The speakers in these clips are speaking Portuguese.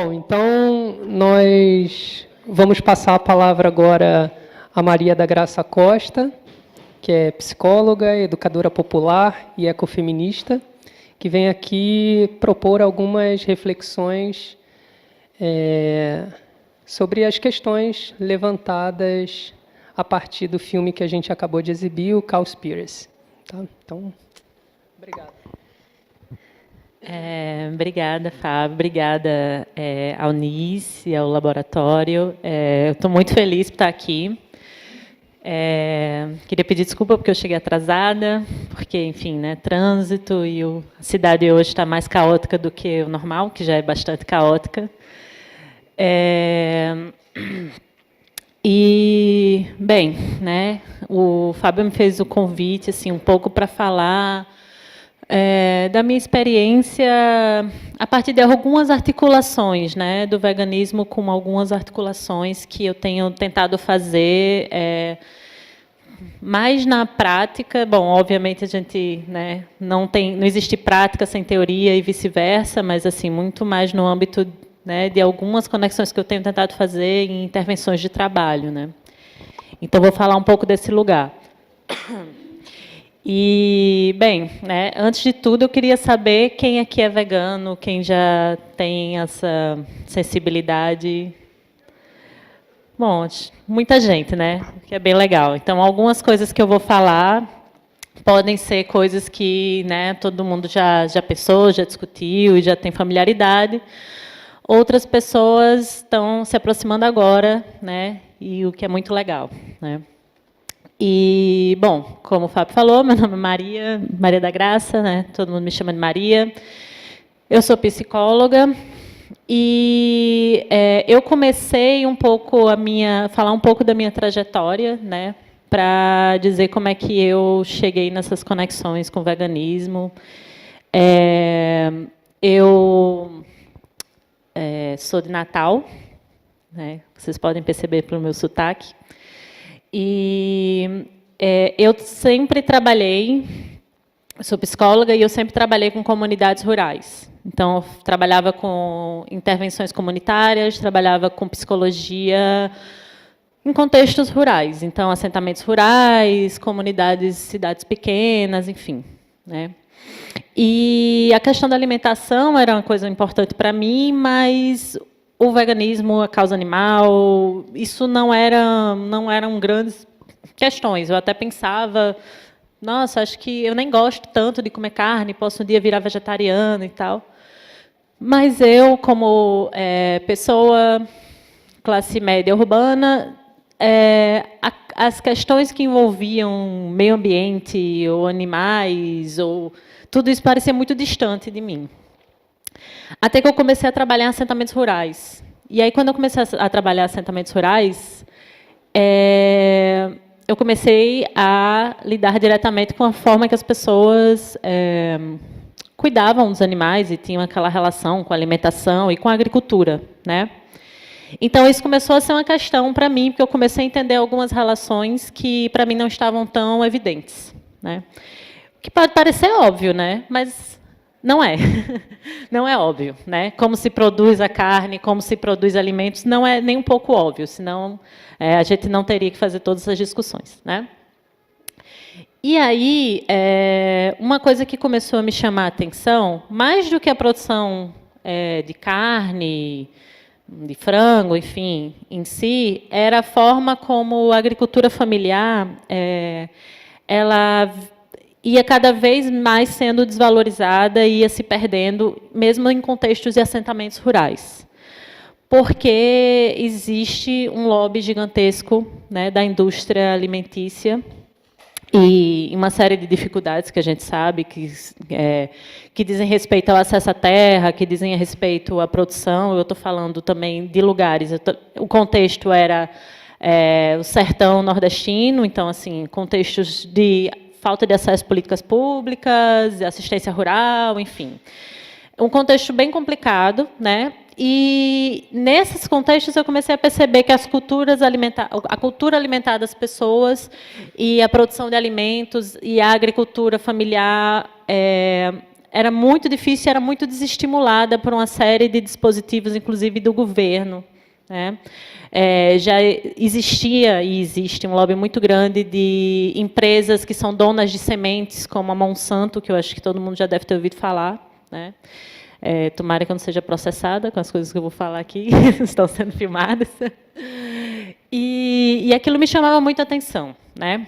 Bom, então nós vamos passar a palavra agora a Maria da Graça Costa, que é psicóloga, educadora popular e ecofeminista, que vem aqui propor algumas reflexões sobre as questões levantadas a partir do filme que a gente acabou de exibir, o Cowspiracy. Tá? Então, obrigado. Obrigada, Fábio. Obrigada ao NIS e ao laboratório. Eu estou muito feliz por estar aqui. Queria pedir desculpa porque eu cheguei atrasada, porque, enfim, né, trânsito e a cidade hoje está mais caótica do que o normal, que já é bastante caótica. E, bem, né, o Fábio me fez o convite assim, um pouco para falar da minha experiência a partir de algumas articulações, né, do veganismo, com algumas articulações que eu tenho tentado fazer mais na prática. Bom, obviamente a gente, né, não existe prática sem teoria e vice-versa, mas assim muito mais no âmbito, né, de algumas conexões que eu tenho tentado fazer em intervenções de trabalho, né. Então vou falar um pouco desse lugar. E, bem, né, antes de tudo, eu queria saber quem aqui é vegano, quem já tem essa sensibilidade. Bom, muita gente, né, que é bem legal. Então, algumas coisas que eu vou falar podem ser coisas que, né, todo mundo já pensou, já discutiu e já tem familiaridade. Outras pessoas estão se aproximando agora, né, e o que é muito legal, né. E, bom, como o Fábio falou, meu nome é Maria da Graça, né? Todo mundo me chama de Maria. Eu sou psicóloga e eu comecei um pouco falar um pouco da minha trajetória, né? Para dizer como é que eu cheguei nessas conexões com o veganismo. Eu sou de Natal, né? Vocês podem perceber pelo meu sotaque. E eu sempre trabalhei, sou psicóloga e eu sempre trabalhei com comunidades rurais. Então, eu trabalhava com intervenções comunitárias, trabalhava com psicologia em contextos rurais. Então, assentamentos rurais, comunidades, cidades pequenas, enfim, né? E a questão da alimentação era uma coisa importante para mim, mas o veganismo, a causa animal, isso não eram grandes questões. Eu até pensava, nossa, acho que eu nem gosto tanto de comer carne, posso um dia virar vegetariana e tal. Mas eu, como pessoa classe média urbana, as questões que envolviam meio ambiente ou animais, ou tudo isso parecia muito distante de mim. Até que eu comecei a trabalhar em assentamentos rurais. E aí, quando eu comecei a trabalhar em assentamentos rurais, eu comecei a lidar diretamente com a forma que as pessoas cuidavam dos animais e tinham aquela relação com a alimentação e com a agricultura, né? Então, isso começou a ser uma questão para mim, porque eu comecei a entender algumas relações que, para mim, não estavam tão evidentes, né? O que pode parecer óbvio, né? Mas não é. Não é óbvio, né? Como se produz a carne, como se produz alimentos, não é nem um pouco óbvio, senão a gente não teria que fazer todas essas discussões, né? E aí, uma coisa que começou a me chamar a atenção, mais do que a produção de carne, de frango, enfim, em si, era a forma como a agricultura familiar ela ia cada vez mais sendo desvalorizada e ia se perdendo, mesmo em contextos de assentamentos rurais. Porque existe um lobby gigantesco, né, da indústria alimentícia e uma série de dificuldades que a gente sabe, que dizem respeito ao acesso à terra, que dizem respeito à produção. Eu estou falando também de lugares. O contexto era o sertão nordestino, então, assim, contextos de falta de acesso a políticas públicas, assistência rural, enfim. Um contexto bem complicado, né? E, nesses contextos, eu comecei a perceber que a cultura alimentar das pessoas e a produção de alimentos e a agricultura familiar era muito difícil, era muito desestimulada por uma série de dispositivos, inclusive do governo, né? Já existia e existe um lobby muito grande de empresas que são donas de sementes, como a Monsanto, que eu acho que todo mundo já deve ter ouvido falar, né? Tomara que eu não seja processada com as coisas que eu vou falar aqui, estão sendo filmadas. E aquilo me chamava muito a atenção, né?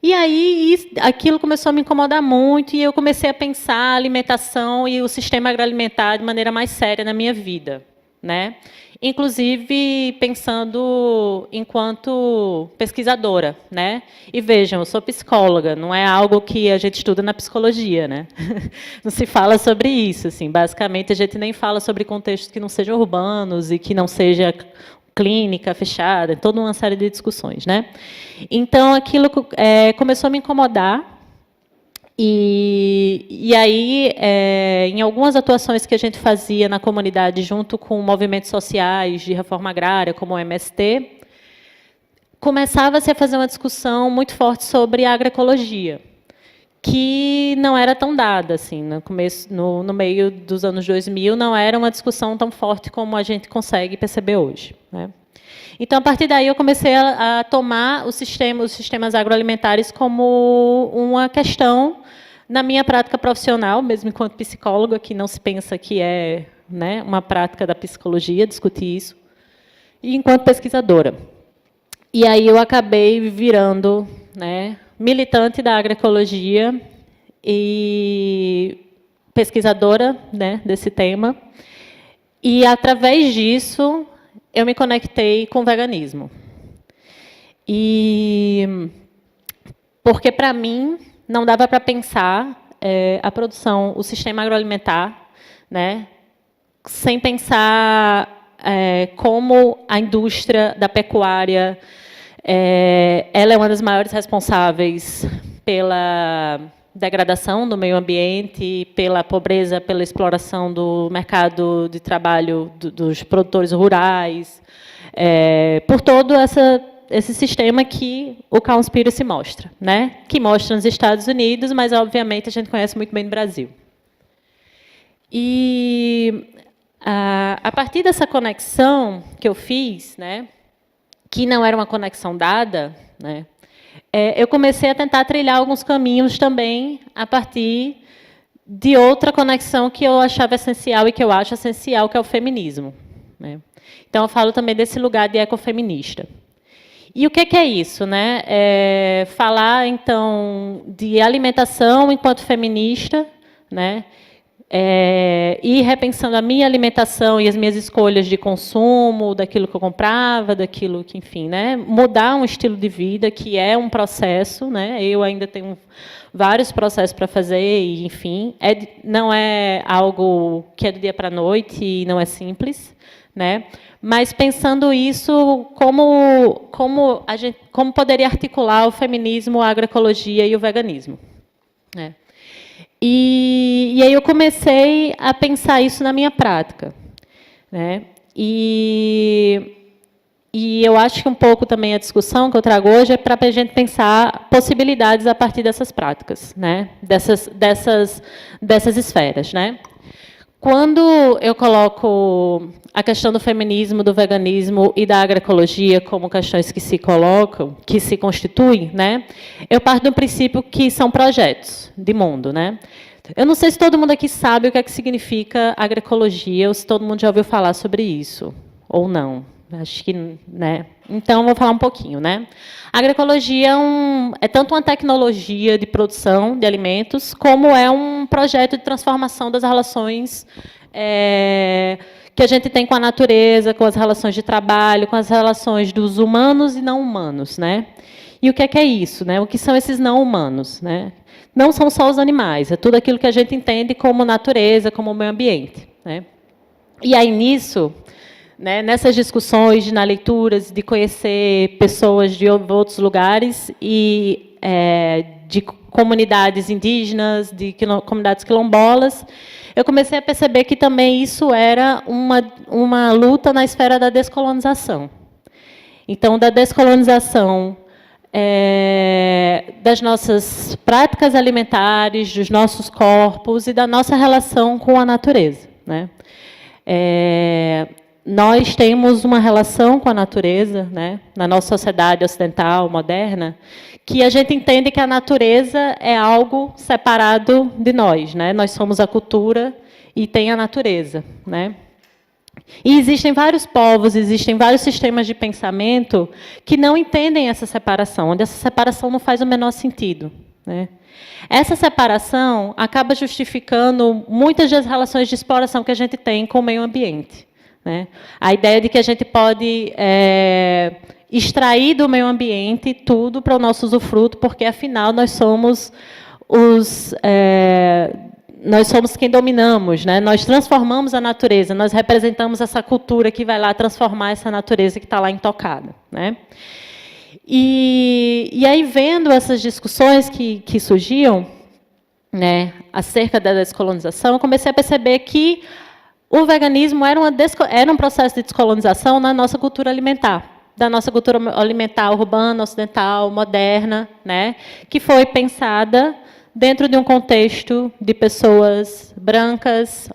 E aí aquilo começou a me incomodar muito e eu comecei a pensar a alimentação e o sistema agroalimentar de maneira mais séria na minha vida, né? Inclusive pensando enquanto pesquisadora, né? E vejam, eu sou psicóloga, não é algo que a gente estuda na psicologia, né? Não se fala sobre isso, assim. Basicamente a gente nem fala sobre contextos que não sejam urbanos e que não seja clínica fechada, toda uma série de discussões, né? Então aquilo começou a me incomodar. E aí, em algumas atuações que a gente fazia na comunidade, junto com movimentos sociais de reforma agrária, como o MST, começava-se a fazer uma discussão muito forte sobre a agroecologia, que não era tão dada, assim, no meio dos anos 2000, não era uma discussão tão forte como a gente consegue perceber hoje, né? Então, a partir daí, eu comecei a tomar os sistemas agroalimentares como uma questão na minha prática profissional, mesmo enquanto psicóloga, que não se pensa que é, né, uma prática da psicologia, discutir isso, e enquanto pesquisadora. E aí eu acabei virando, né, militante da agroecologia e pesquisadora, né, desse tema. E, através disso, eu me conectei com o veganismo. E porque, para mim, não dava para pensar a produção, o sistema agroalimentar, né, sem pensar como a indústria da pecuária ela é uma das maiores responsáveis pela degradação do meio ambiente, pela pobreza, pela exploração do mercado de trabalho dos produtores rurais, por todo esse sistema que o Cowspiracy mostra, né? Que mostra nos Estados Unidos, mas, obviamente, a gente conhece muito bem no Brasil. E, a partir dessa conexão que eu fiz, né, que não era uma conexão dada, né, eu comecei a tentar trilhar alguns caminhos também a partir de outra conexão que eu achava essencial e que eu acho essencial, que é o feminismo, né? Então, eu falo também desse lugar de ecofeminista. E o que é isso, né? Falar, então, de alimentação enquanto feminista, né? E repensando a minha alimentação e as minhas escolhas de consumo, daquilo que eu comprava, daquilo que, enfim, né? Mudar um estilo de vida, que é um processo, né? Eu ainda tenho vários processos para fazer, e, enfim, não é algo que é do dia para a noite e não é simples, né? Mas pensando isso, como poderia articular o feminismo, a agroecologia e o veganismo, né? E aí eu comecei a pensar isso na minha prática, né? E eu acho que um pouco também a discussão que eu trago hoje é para a gente pensar possibilidades a partir dessas práticas, né? Dessas esferas, né? Quando eu coloco a questão do feminismo, do veganismo e da agroecologia como questões que se colocam, que se constituem, né, eu parto do princípio que são projetos de mundo, né? Eu não sei se todo mundo aqui sabe o que é que significa agroecologia, ou se todo mundo já ouviu falar sobre isso, ou não. Acho que, né? Então, vou falar um pouquinho, né? A agroecologia é tanto uma tecnologia de produção de alimentos, como é um projeto de transformação das relações que a gente tem com a natureza, com as relações de trabalho, com as relações dos humanos e não humanos, né? E o que é isso, né? O que são esses não humanos, né? Não são só os animais, é tudo aquilo que a gente entende como natureza, como meio ambiente, né? E aí, nisso, né, nessas discussões, na leituras, de conhecer pessoas de outros lugares e de comunidades indígenas, de comunidades quilombolas, eu comecei a perceber que também isso era uma luta na esfera da descolonização. Então, da descolonização das nossas práticas alimentares, dos nossos corpos e da nossa relação com a natureza, né? Nós temos uma relação com a natureza, né, na nossa sociedade ocidental, moderna, que a gente entende que a natureza é algo separado de nós, né? Nós somos a cultura e tem a natureza, né? E existem vários povos, existem vários sistemas de pensamento que não entendem essa separação, onde essa separação não faz o menor sentido, né? Essa separação acaba justificando muitas das relações de exploração que a gente tem com o meio ambiente, né? A ideia de que a gente pode extrair do meio ambiente tudo para o nosso usufruto, porque, afinal, nós somos quem dominamos, né? Nós transformamos a natureza, nós representamos essa cultura que vai lá transformar essa natureza que está lá intocada, né? E aí, vendo essas discussões que surgiam, né, acerca da descolonização, eu comecei a perceber que o veganismo era um processo de descolonização na nossa cultura alimentar, da nossa cultura alimentar urbana, ocidental, moderna, né, que foi pensada dentro de um contexto de pessoas brancas,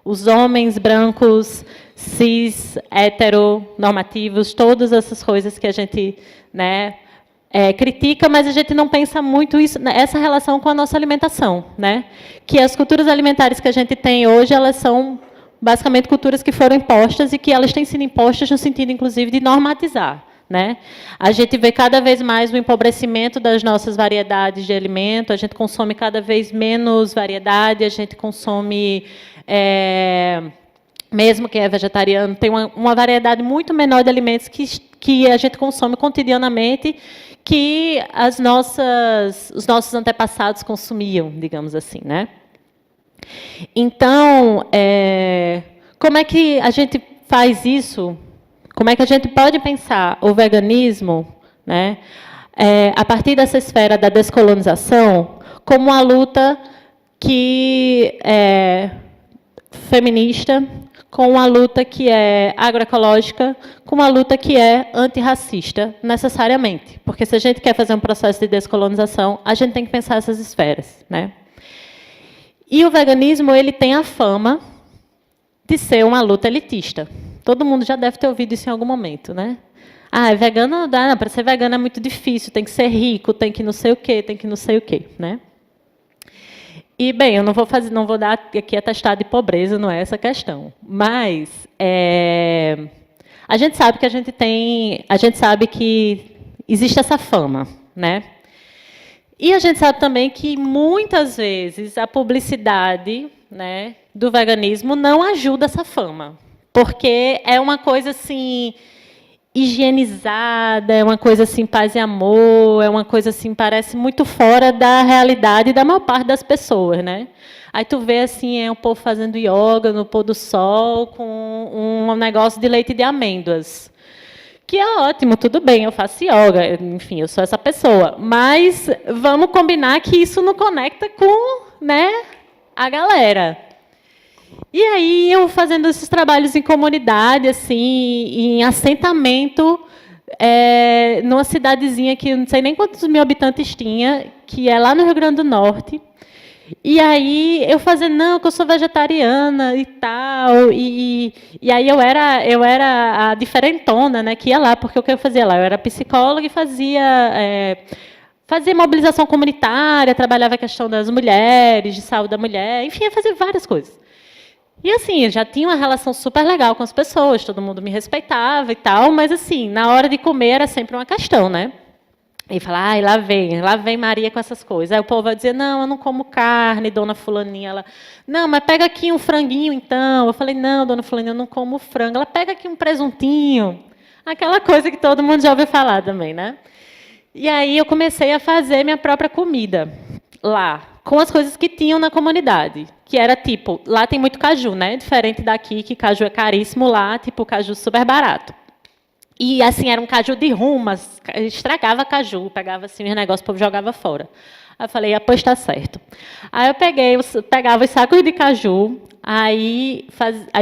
os homens brancos, cis, heteronormativos, todas essas coisas que a gente, né, critica, mas a gente não pensa muito essa relação com a nossa alimentação, né? Que as culturas alimentares que a gente tem hoje, elas são basicamente culturas que foram impostas e que elas têm sido impostas no sentido, inclusive, de normatizar, né? A gente vê cada vez mais o empobrecimento das nossas variedades de alimento, a gente consome cada vez menos variedade, a gente consome, mesmo quem é vegetariano, tem uma variedade muito menor de alimentos que a gente consome cotidianamente, que os nossos antepassados consumiam, digamos assim, né? Então, como é que a gente faz isso? Como é que a gente pode pensar o veganismo, né, a partir dessa esfera da descolonização, como uma luta que é feminista, com uma luta que é agroecológica, com uma luta que é antirracista, necessariamente? Porque, se a gente quer fazer um processo de descolonização, a gente tem que pensar essas esferas, né? E o veganismo, ele tem a fama de ser uma luta elitista. Todo mundo já deve ter ouvido isso em algum momento, né? Ah, vegano, não, para ser vegano é muito difícil, tem que ser rico, tem que não sei o quê, tem que não sei o quê, né? E, bem, eu não vou dar aqui atestado de pobreza, não é essa a questão. Mas a gente sabe que existe essa fama, né? E a gente sabe também que, muitas vezes, a publicidade, né, do veganismo não ajuda essa fama, porque é uma coisa assim higienizada, é uma coisa assim paz e amor, é uma coisa assim parece muito fora da realidade da maior parte das pessoas, né? Aí tu vê assim o povo fazendo yoga no pôr do sol com um negócio de leite de amêndoas. Que é ótimo, tudo bem, eu faço yoga, enfim, eu sou essa pessoa. Mas vamos combinar que isso não conecta com, né, a galera. E aí, eu fazendo esses trabalhos em comunidade, assim, em assentamento, numa cidadezinha que eu não sei nem quantos mil habitantes tinha, que é lá no Rio Grande do Norte. E aí eu fazia, não, que eu sou vegetariana e tal, e aí eu era a diferentona, né, que ia lá, porque o que eu fazia lá? Eu era psicóloga e fazia mobilização comunitária, trabalhava a questão das mulheres, de saúde da mulher, enfim, eu fazia várias coisas. E, assim, eu já tinha uma relação super legal com as pessoas, todo mundo me respeitava e tal, mas, assim, na hora de comer era sempre uma questão, né? E falar, ai, lá vem Maria com essas coisas. Aí o povo vai dizer, não, eu não como carne, dona fulaninha. Ela, não, mas pega aqui um franguinho, então. Eu falei, não, dona fulaninha, eu não como frango. Ela, pega aqui um presuntinho. Aquela coisa que todo mundo já ouviu falar também, né? E aí eu comecei a fazer minha própria comida lá, com as coisas que tinham na comunidade. Que era, tipo, lá tem muito caju, né? Diferente daqui, que caju é caríssimo, lá, tipo, caju super barato. E, assim, era um caju de rum, mas estragava caju, pegava assim os negócios, o povo jogava fora. Aí eu falei, pois está certo. Aí eu pegava os sacos de caju, aí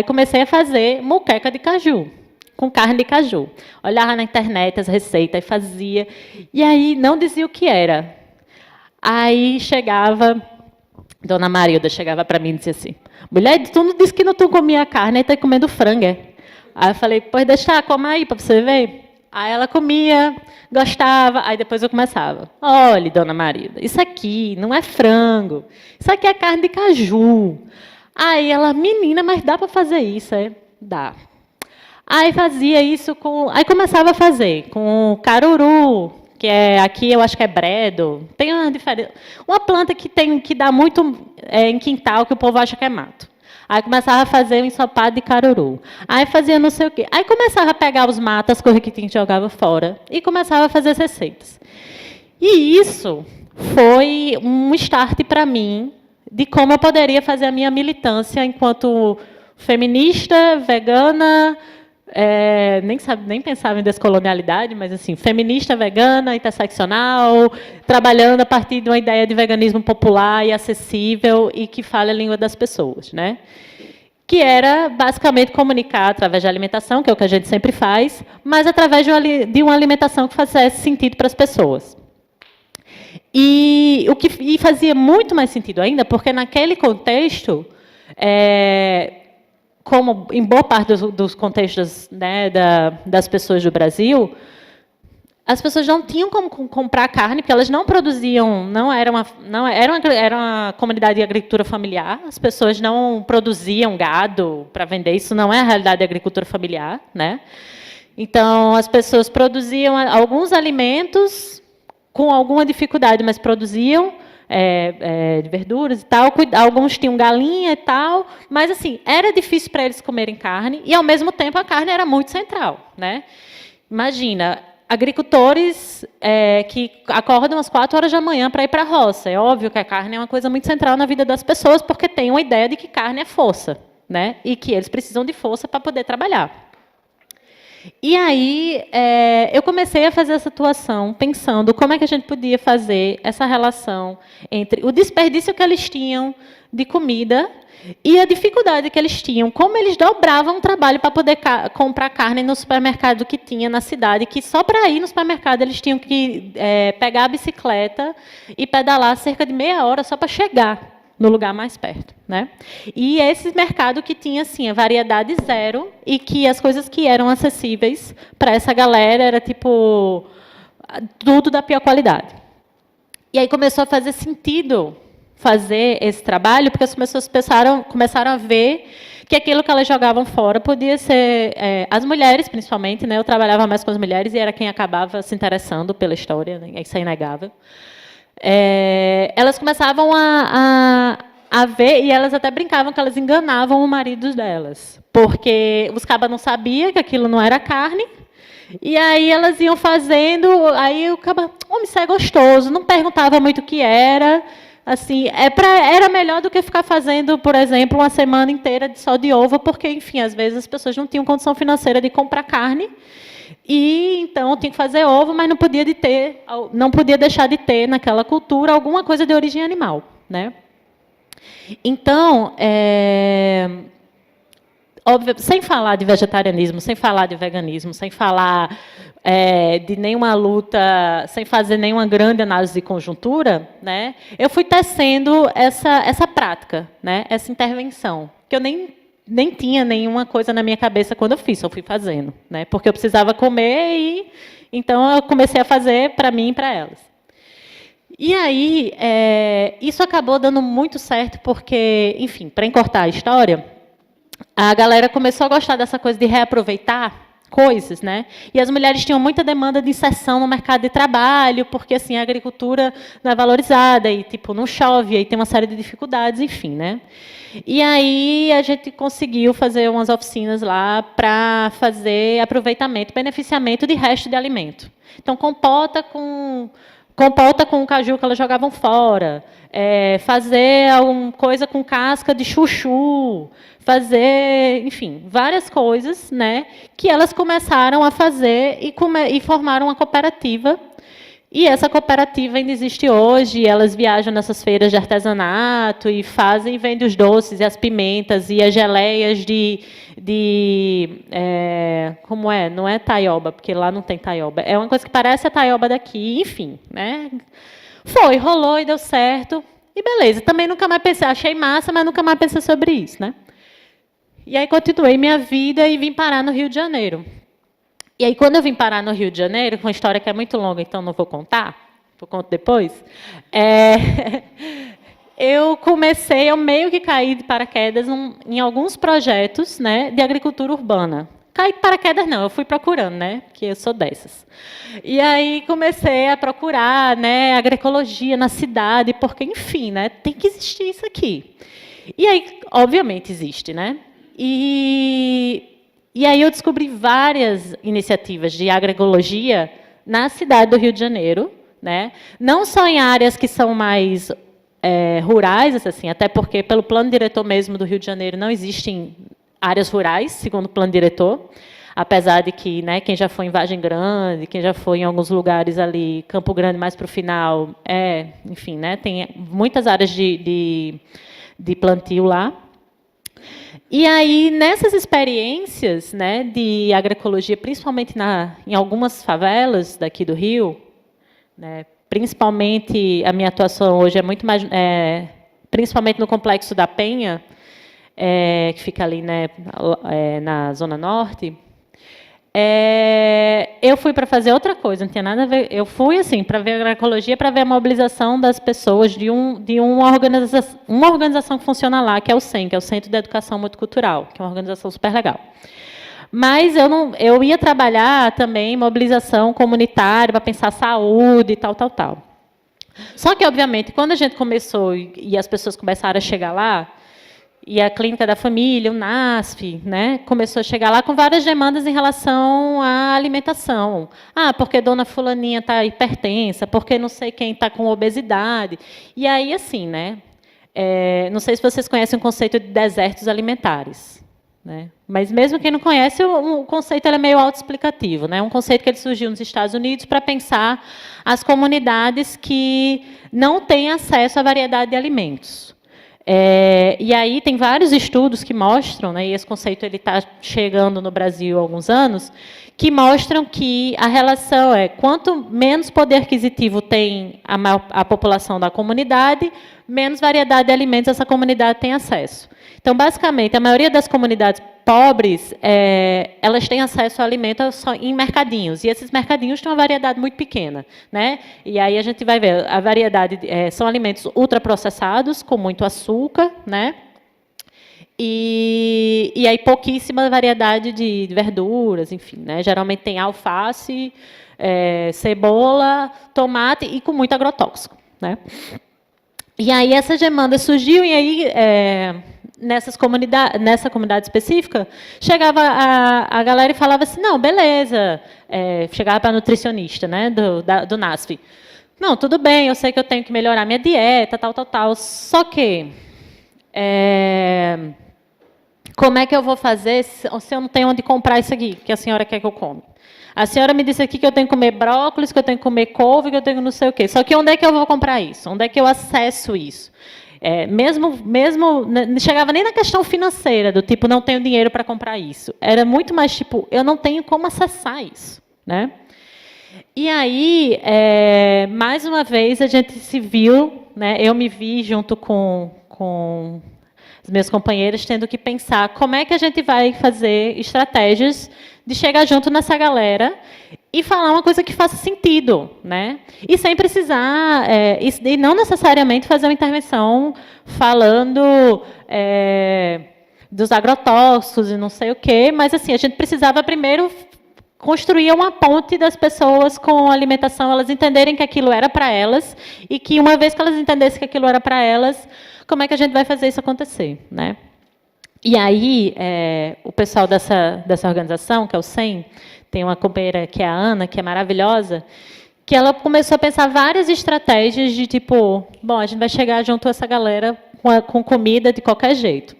comecei a fazer moqueca de caju. com carne de caju. Olhava na internet as receitas e fazia, e aí não dizia o que era. Aí chegava, Dona Marilda chegava para mim e dizia assim, mulher, tu não disse que não tu comia carne, aí tá comendo frango, é? Aí eu falei, pois deixa, coma aí para você ver. Aí ela comia, gostava, aí depois eu começava. Olha, Dona Marilda, isso aqui não é frango, isso aqui é carne de caju. Aí ela, menina, mas dá para fazer isso, é? Dá. Aí fazia isso com... Aí começava a fazer com caruru, que é aqui eu acho que é bredo. Tem uma diferença. Uma planta que dá muito em quintal, que o povo acha que é mato. Aí começava a fazer um ensopado de caruru. Aí fazia não sei o quê. Aí começava a pegar os matos, as coisas que tinha, jogava fora. E começava a fazer as receitas. E isso foi um start para mim de como eu poderia fazer a minha militância enquanto feminista, vegana, nem pensava em descolonialidade, mas assim, feminista, vegana, interseccional, trabalhando a partir de uma ideia de veganismo popular e acessível e que fale a língua das pessoas, né? Que era basicamente comunicar através de alimentação, que é o que a gente sempre faz, mas através de uma alimentação que fizesse sentido para as pessoas. E fazia muito mais sentido ainda, porque naquele contexto, como em boa parte dos contextos, né, das pessoas do Brasil, as pessoas não tinham como comprar carne, porque elas não produziam, era uma comunidade de agricultura familiar, as pessoas não produziam gado para vender, isso não é a realidade da agricultura familiar, né? Então, as pessoas produziam alguns alimentos com alguma dificuldade, mas produziam de verduras e tal, alguns tinham galinha e tal, mas assim, era difícil para eles comerem carne, e ao mesmo tempo a carne era muito central, né? Imagina, agricultores que acordam às 4 horas da manhã para ir para a roça. É óbvio que a carne é uma coisa muito central na vida das pessoas, porque tem uma ideia de que carne é força, né? E que eles precisam de força para poder trabalhar. E aí, eu comecei a fazer essa atuação, pensando como é que a gente podia fazer essa relação entre o desperdício que eles tinham de comida e a dificuldade que eles tinham, como eles dobravam o trabalho para poder comprar carne no supermercado que tinha na cidade, que só para ir no supermercado eles tinham que pegar a bicicleta e pedalar cerca de meia hora só para chegar no lugar mais perto, né? E esse mercado que tinha assim a variedade zero e que as coisas que eram acessíveis para essa galera era tipo tudo da pior qualidade. E aí começou a fazer sentido fazer esse trabalho, porque as pessoas começaram a ver que aquilo que elas jogavam fora podia ser as mulheres, principalmente, né? Eu trabalhava mais com as mulheres e era quem acabava se interessando pela história, né? Isso é inegável. Elas começavam a ver, e elas até brincavam que elas enganavam o marido delas, porque os cabas não sabiam que aquilo não era carne, e aí elas iam fazendo, aí o caba, isso é gostoso, não perguntava muito o que era, assim, era melhor do que ficar fazendo, por exemplo, uma semana inteira só de ovo, porque, enfim, às vezes as pessoas não tinham condição financeira de comprar carne, e então tinha que fazer ovo, mas não podia deixar de ter naquela cultura alguma coisa de origem animal, né? Então, óbvio, sem falar de vegetarianismo, sem falar de veganismo, sem falar de nenhuma luta, sem fazer nenhuma grande análise de conjuntura, né? Eu fui tecendo essa prática, né? Essa intervenção, que eu nem tinha nenhuma coisa na minha cabeça quando eu fiz, só fui fazendo, né? Porque eu precisava comer e então eu comecei a fazer para mim e para elas. E aí isso acabou dando muito certo porque, enfim, para encurtar a história, a galera começou a gostar dessa coisa de reaproveitar coisas, né? E as mulheres tinham muita demanda de inserção no mercado de trabalho, porque assim a agricultura não é valorizada e tipo não chove, aí tem uma série de dificuldades, enfim, né? E aí a gente conseguiu fazer umas oficinas lá para fazer aproveitamento, beneficiamento de resto de alimento. Então compota com o caju que elas jogavam fora, fazer alguma coisa com casca de chuchu, fazer, enfim, várias coisas, né, que elas começaram a fazer e formaram uma cooperativa. E essa cooperativa ainda existe hoje, elas viajam nessas feiras de artesanato e vendem os doces e as pimentas e as geleias como é? Não é taioba, porque lá não tem taioba. É uma coisa que parece a taioba daqui, enfim, né? Rolou e deu certo. E beleza, também nunca mais pensei, achei massa, mas nunca mais pensei sobre isso, né? E aí continuei minha vida e vim parar no Rio de Janeiro. E aí, quando eu vim parar no Rio de Janeiro, com uma história que é muito longa, então não vou contar, eu conto depois, eu meio que caí de paraquedas em alguns projetos, né, de agricultura urbana. Caí de paraquedas não, eu fui procurando, né, porque eu sou dessas. E aí comecei a procurar, né, agroecologia na cidade, porque, enfim, né, tem que existir isso aqui. E aí, obviamente, existe, né? E aí eu descobri várias iniciativas de agroecologia na cidade do Rio de Janeiro, né? Não só em áreas que são mais rurais, assim, até porque, pelo plano diretor mesmo do Rio de Janeiro, não existem áreas rurais, segundo o plano diretor, apesar de que, né, quem já foi em Vargem Grande, quem já foi em alguns lugares ali, Campo Grande mais para o final, enfim, né, tem muitas áreas de plantio lá. E aí, nessas experiências, né, de agroecologia, principalmente em algumas favelas daqui do Rio, né, principalmente a minha atuação hoje é muito mais, principalmente no Complexo da Penha, que fica ali, né, na Zona Norte. Eu fui para fazer outra coisa, não tinha nada a ver. Eu fui assim para ver a agroecologia, para ver a mobilização das pessoas de uma organização que funciona lá, que é o CEM, que é o Centro de Educação Multicultural, que é uma organização super legal. Mas eu ia trabalhar também em mobilização comunitária para pensar saúde e tal. Só que, obviamente, quando a gente começou e as pessoas começaram a chegar lá, e a Clínica da Família, o NASF, né, começou a chegar lá com várias demandas em relação à alimentação. Porque dona fulaninha está hipertensa, porque não sei quem está com obesidade. E aí, assim, né, não sei se vocês conhecem o conceito de desertos alimentares, né? Mas, mesmo quem não conhece, o conceito é meio autoexplicativo, né? Um conceito que ele surgiu nos Estados Unidos para pensar as comunidades que não têm acesso à variedade de alimentos. E aí tem vários estudos que mostram, né, e esse conceito está chegando no Brasil há alguns anos, que mostram que a relação quanto menos poder aquisitivo tem a população da comunidade, menos variedade de alimentos essa comunidade tem acesso. Então, basicamente, a maioria das comunidades pobres, elas têm acesso a alimentos só em mercadinhos, e esses mercadinhos têm uma variedade muito pequena, né? E aí a gente vai ver, a variedade são alimentos ultraprocessados, com muito açúcar, né? E aí pouquíssima variedade de verduras, enfim, né? Geralmente tem alface, cebola, tomate e com muito agrotóxico, né? E aí essa demanda surgiu, e aí nessa comunidade específica, chegava a galera e falava assim, não, beleza, chegava para a nutricionista, né, do NASF. Não, tudo bem, eu sei que eu tenho que melhorar minha dieta, tal, só que como é que eu vou fazer se eu não tenho onde comprar isso aqui, que a senhora quer que eu come? A senhora me disse aqui que eu tenho que comer brócolis, que eu tenho que comer couve, que eu tenho não sei o quê. Só que onde é que eu vou comprar isso? Onde é que eu acesso isso? Mesmo não chegava nem na questão financeira, do tipo, não tenho dinheiro para comprar isso. Era muito mais tipo, eu não tenho como acessar isso, né? E aí, mais uma vez, a gente se viu, né? Eu me vi junto com os meus companheiros tendo que pensar como é que a gente vai fazer estratégias de chegar junto nessa galera e falar uma coisa que faça sentido, né? E sem precisar, e não necessariamente fazer uma intervenção falando dos agrotóxicos e não sei o quê, mas assim, a gente precisava primeiro construir uma ponte das pessoas com a alimentação, elas entenderem que aquilo era para elas, e que uma vez que elas entendessem que aquilo era para elas, como é que a gente vai fazer isso acontecer, né? E aí, o pessoal dessa organização, que é o CEM, tem uma companheira que é a Ana, que é maravilhosa, que ela começou a pensar várias estratégias de tipo, bom, a gente vai chegar junto a essa galera com comida de qualquer jeito.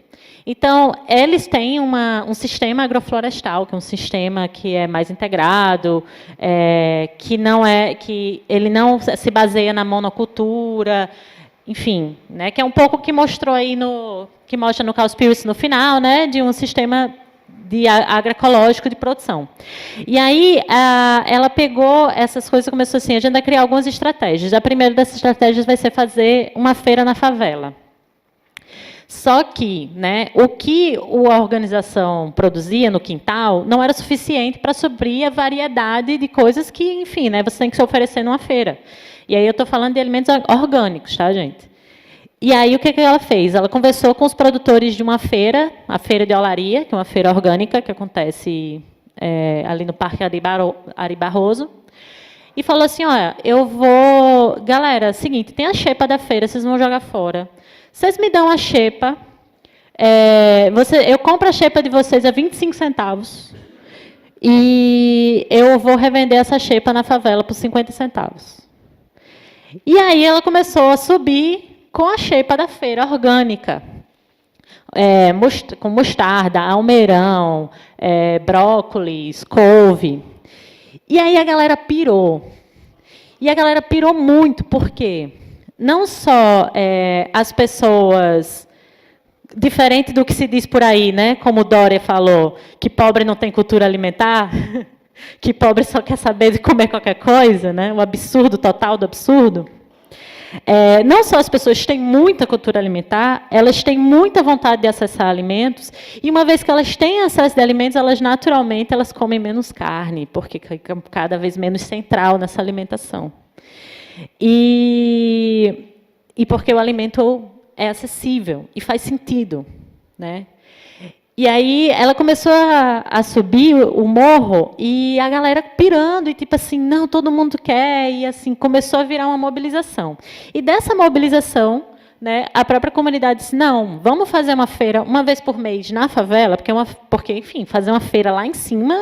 Então, eles têm um sistema agroflorestal, que é um sistema que é mais integrado, que ele não se baseia na monocultura, enfim, né, que é um pouco o que mostrou aí que mostra no Cowspiracy no final, né, de um sistema agroecológico de produção. E aí ela pegou essas coisas e começou assim, a gente vai criar algumas estratégias. A primeira dessas estratégias vai ser fazer uma feira na favela. Só que, né, o que a organização produzia no quintal não era suficiente para suprir a variedade de coisas que, enfim, né, você tem que se oferecer numa feira. E aí eu estou falando de alimentos orgânicos, tá, gente? E aí, o que ela fez? Ela conversou com os produtores de uma feira, a Feira de Olaria, que é uma feira orgânica, que acontece ali no Parque Ari Barroso, e falou assim, olha, galera, seguinte, tem a xepa da feira, vocês vão jogar fora. Vocês me dão a xepa, eu compro a xepa de vocês a 25 centavos, e eu vou revender essa xepa na favela por 50 centavos. E aí ela começou a subir com a xepa da feira orgânica, com mostarda, almeirão, brócolis, couve. E aí a galera pirou. E a galera pirou muito, porque não só as pessoas, diferente do que se diz por aí, né, como o Dória falou, que pobre não tem cultura alimentar, que pobre só quer saber de comer qualquer coisa, né, o absurdo total do absurdo. Não só as pessoas têm muita cultura alimentar, elas têm muita vontade de acessar alimentos, e uma vez que elas têm acesso de alimentos, naturalmente elas comem menos carne, porque fica cada vez menos central nessa alimentação. E porque o alimento é acessível e faz sentido, né? E aí ela começou a subir o morro e a galera pirando, e tipo assim, não, todo mundo quer, e assim, começou a virar uma mobilização. E dessa mobilização, né, a própria comunidade disse, não, vamos fazer uma feira uma vez por mês na favela, porque enfim, fazer uma feira lá em cima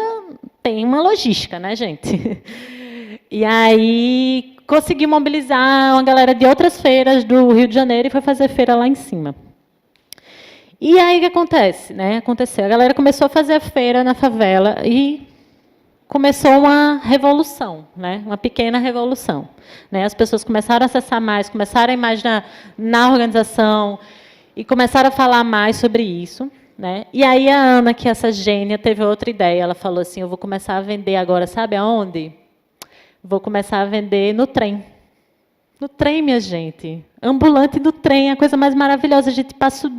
tem uma logística, né, gente? E aí consegui mobilizar uma galera de outras feiras do Rio de Janeiro e foi fazer feira lá em cima. E aí o que acontece? Né? A galera começou a fazer a feira na favela e começou uma revolução, né? Uma pequena revolução. Né? As pessoas começaram a acessar mais, começaram a ir mais na organização e começaram a falar mais sobre isso. Né? E aí a Ana, que é essa gênia, teve outra ideia. Ela falou assim, eu vou começar a vender agora, sabe aonde? Vou começar a vender no trem. No trem, minha gente. Ambulante do trem, a coisa mais maravilhosa. A gente passa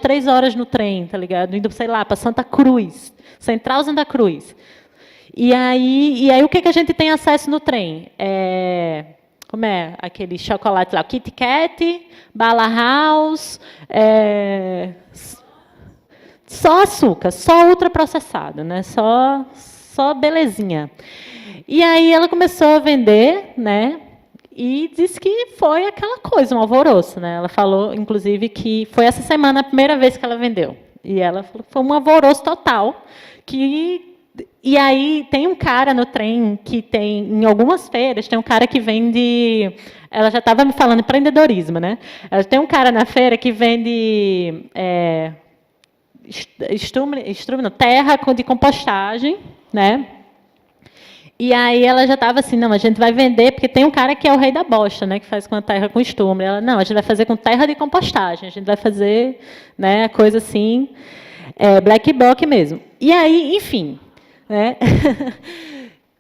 3 horas no trem, tá ligado? Indo, sei lá, para Santa Cruz, Central Santa Cruz. E aí o que a gente tem acesso no trem? Como é aquele chocolate lá? Kit Kat, Bala House, só açúcar, só ultraprocessado, né? Só belezinha. E aí ela começou a vender, né? E disse que foi aquela coisa, um alvoroço, né? Ela falou, inclusive, que foi essa semana a primeira vez que ela vendeu. E ela falou que foi um alvoroço total. E aí tem um cara no trem que tem, em algumas feiras, tem um cara que vende. Ela já estava me falando empreendedorismo, né? Tem um cara na feira que vende terra de compostagem, né? E aí ela já estava assim, não, a gente vai vender, porque tem um cara que é o rei da bosta, né, que faz com a terra com estrume. Ela, não, a gente vai fazer com terra de compostagem, a gente vai fazer, né, a coisa assim, black bloc mesmo. E aí, enfim, né?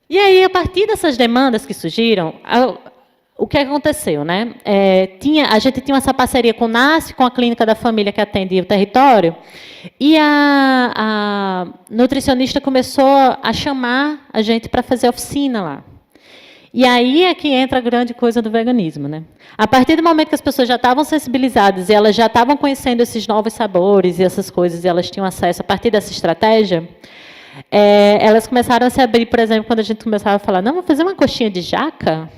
E aí, a partir dessas demandas que surgiram, o que aconteceu, né? A gente tinha essa parceria com o NASF, com a Clínica da Família que atende o território, e a nutricionista começou a chamar a gente para fazer oficina lá. E aí é que entra a grande coisa do veganismo, né? A partir do momento que as pessoas já estavam sensibilizadas e elas já estavam conhecendo esses novos sabores e essas coisas, e elas tinham acesso a partir dessa estratégia, elas começaram a se abrir, por exemplo, quando a gente começava a falar, não, vamos fazer uma coxinha de jaca?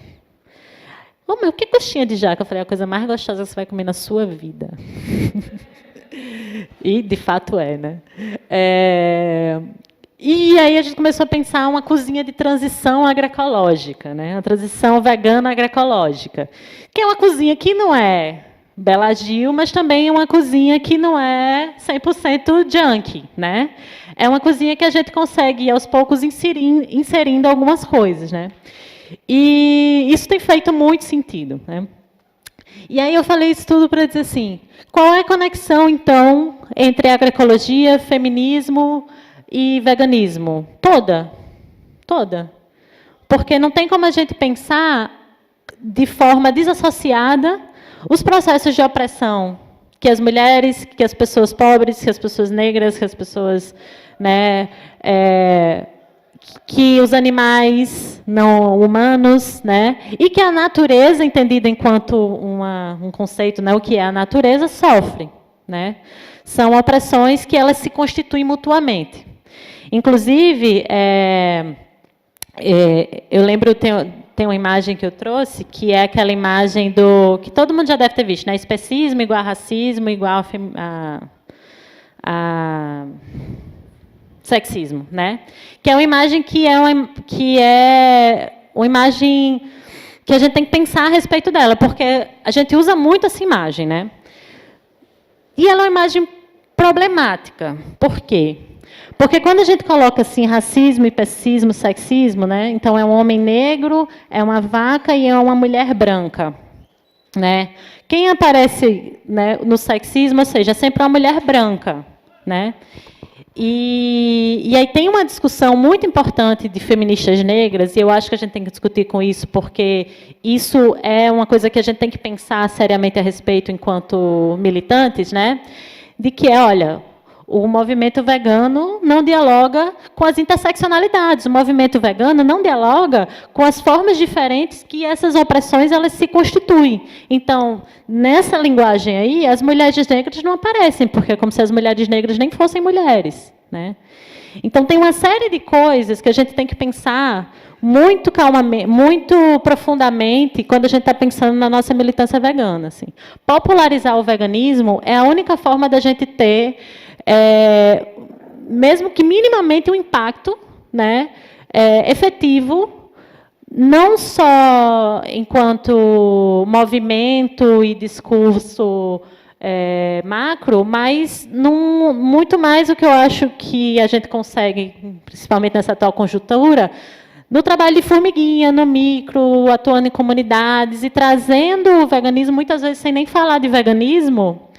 Oh, meu, que coxinha de jaca? Eu falei, é a coisa mais gostosa que você vai comer na sua vida. E, de fato, né? E aí a gente começou a pensar uma cozinha de transição agroecológica, né? Uma transição vegana agroecológica, que é uma cozinha que não é Bela Gil, mas também é uma cozinha que não é 100% junk, né? É uma cozinha que a gente consegue, aos poucos, inserindo algumas coisas, né? E isso tem feito muito sentido, né? E aí eu falei isso tudo para dizer assim, qual é a conexão, então, entre agroecologia, feminismo e veganismo? Toda. Toda. Porque não tem como a gente pensar de forma desassociada os processos de opressão que as mulheres, que as pessoas pobres, que as pessoas negras, que as pessoas, né, que os animais não humanos, né, e que a natureza, entendida enquanto um conceito, né, o que é a natureza, sofre, né? São opressões que elas se constituem mutuamente. Inclusive, eu lembro, tem uma imagem que eu trouxe, que é aquela imagem que todo mundo já deve ter visto, né? Especismo igual a racismo, igual a sexismo, né? Que é uma imagem que é uma imagem que a gente tem que pensar a respeito dela, porque a gente usa muito essa imagem, né? E ela é uma imagem problemática. Por quê? Porque quando a gente coloca assim racismo, especismo, sexismo, né? Então é um homem negro, é uma vaca e é uma mulher branca, né? Quem aparece, né, no sexismo, ou seja, é sempre uma mulher branca, né? E aí tem uma discussão muito importante de feministas negras, e eu acho que a gente tem que discutir com isso, porque isso é uma coisa que a gente tem que pensar seriamente a respeito enquanto militantes, né? De que olha, o movimento vegano não dialoga com as interseccionalidades, o movimento vegano não dialoga com as formas diferentes que essas opressões elas se constituem. Então, nessa linguagem aí, as mulheres negras não aparecem, porque é como se as mulheres negras nem fossem mulheres, né? Então, tem uma série de coisas que a gente tem que pensar muito calmamente, muito profundamente, quando a gente está pensando na nossa militância vegana. Assim. Popularizar o veganismo é a única forma da gente ter, mesmo que minimamente, um impacto, né, efetivo, não só enquanto movimento e discurso macro, mas muito mais o que eu acho que a gente consegue, principalmente nessa atual conjuntura, no trabalho de formiguinha, no micro, atuando em comunidades e trazendo o veganismo, muitas vezes sem nem falar de veganismo,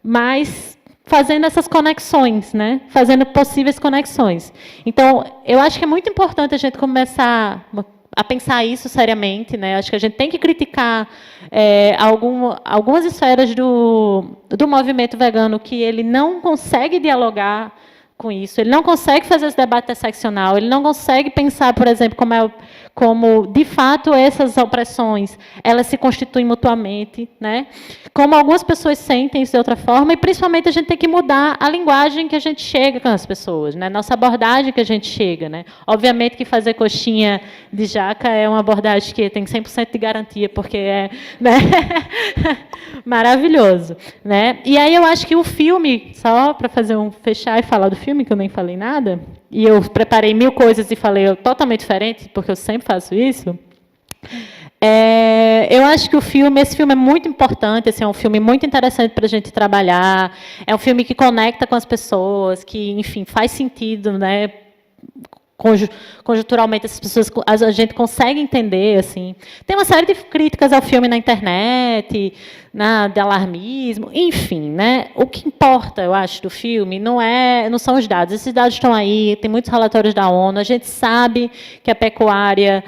mas fazendo essas conexões, né? Fazendo possíveis conexões. Então, eu acho que é muito importante a gente começar a pensar isso seriamente, né? Acho que a gente tem que criticar algumas esferas do movimento vegano que ele não consegue dialogar com isso, ele não consegue fazer esse debate interseccional, ele não consegue pensar, por exemplo, como de fato essas opressões elas se constituem mutuamente, né? Como algumas pessoas sentem isso de outra forma, e principalmente a gente tem que mudar a linguagem que a gente chega com as pessoas, né? Nossa abordagem que a gente chega, né? Obviamente que fazer coxinha de jaca é uma abordagem que tem 100% de garantia, porque é, né? Maravilhoso, né? E aí eu acho que o filme, só para fechar e falar do filme, que eu nem falei nada, e eu preparei 1000 coisas e falei totalmente diferente, porque eu sempre faço isso. Eu acho que esse filme é muito importante, assim, é um filme muito interessante para a gente trabalhar, é um filme que conecta com as pessoas, que, enfim, faz sentido, né? Conjunturalmente essas pessoas a gente consegue entender, assim. Tem uma série de críticas ao filme na internet, de alarmismo, enfim, né? O que importa, eu acho, do filme não são os dados. Esses dados estão aí, tem muitos relatórios da ONU. A gente sabe que a pecuária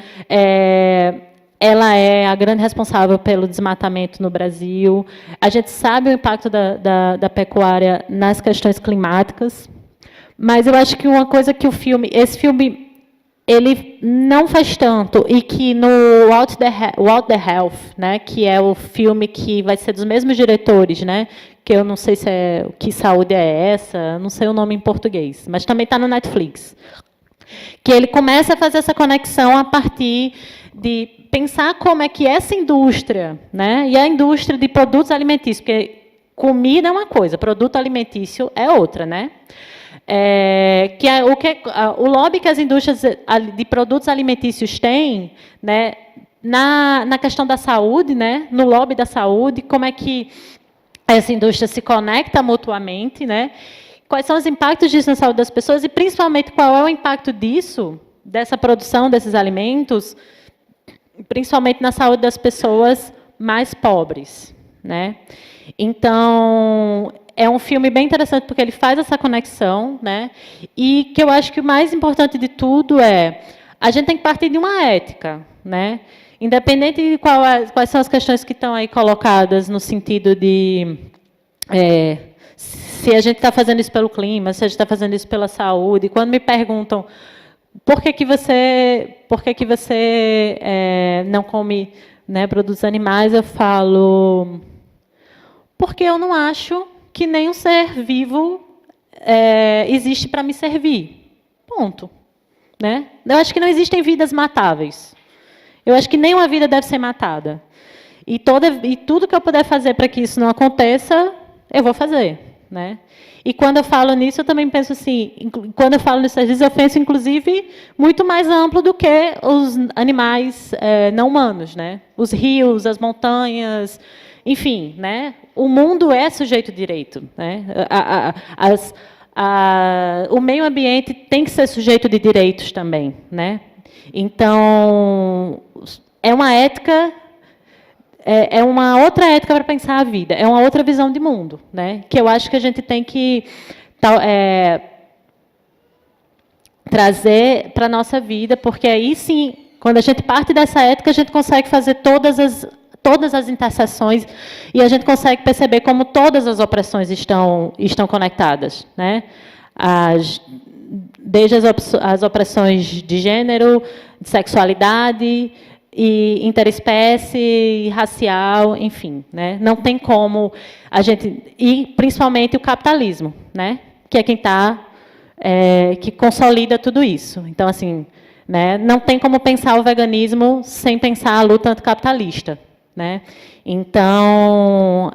ela é a grande responsável pelo desmatamento no Brasil. A gente sabe o impacto da pecuária nas questões climáticas. Mas eu acho que uma coisa que esse filme, ele não faz tanto, e que no Out the Health, né, que é o filme que vai ser dos mesmos diretores, né, que eu não sei se Que Saúde é Essa, não sei o nome em português, mas também está no Netflix, que ele começa a fazer essa conexão a partir de pensar como é que essa indústria, né, e a indústria de produtos alimentícios, porque comida é uma coisa, produto alimentício é outra, né? O lobby que as indústrias de produtos alimentícios têm, né, na questão da saúde, né, no lobby da saúde, como é que essa indústria se conecta mutuamente, né? Quais são os impactos disso na saúde das pessoas e, principalmente, qual é o impacto disso, dessa produção desses alimentos, principalmente na saúde das pessoas mais pobres, né? Então, é um filme bem interessante porque ele faz essa conexão, né? E que eu acho que o mais importante de tudo é a gente tem que partir de uma ética, né? Independente de quais são as questões que estão aí colocadas no sentido de se a gente está fazendo isso pelo clima, se a gente está fazendo isso pela saúde. Quando me perguntam por que você não come, né, produtos animais, eu falo porque eu não acho que nenhum ser vivo existe para me servir. Ponto. Né? Eu acho que não existem vidas matáveis. Eu acho que nenhuma vida deve ser matada. E tudo que eu puder fazer para que isso não aconteça, eu vou fazer. Né? E quando eu falo nisso, eu também penso assim, quando eu falo nisso, às vezes eu penso, inclusive, muito mais amplo do que os animais não humanos. Né? Os rios, as montanhas, enfim, né? O mundo é sujeito de direito. Né? O meio ambiente tem que ser sujeito de direitos também. Né? Então, é uma ética, é uma outra ética para pensar a vida, é uma outra visão de mundo, né? Que eu acho que a gente tem que trazer para a nossa vida, porque aí sim, quando a gente parte dessa ética, a gente consegue fazer todas as interseções e a gente consegue perceber como todas as opressões estão conectadas, né? Desde as opressões de gênero, de sexualidade, e interespécie, racial, enfim, né? Não tem como a gente... E, principalmente, o capitalismo, né? Que é quem que consolida tudo isso. Então, assim, né? Não tem como pensar o veganismo sem pensar a luta anticapitalista, né? Então,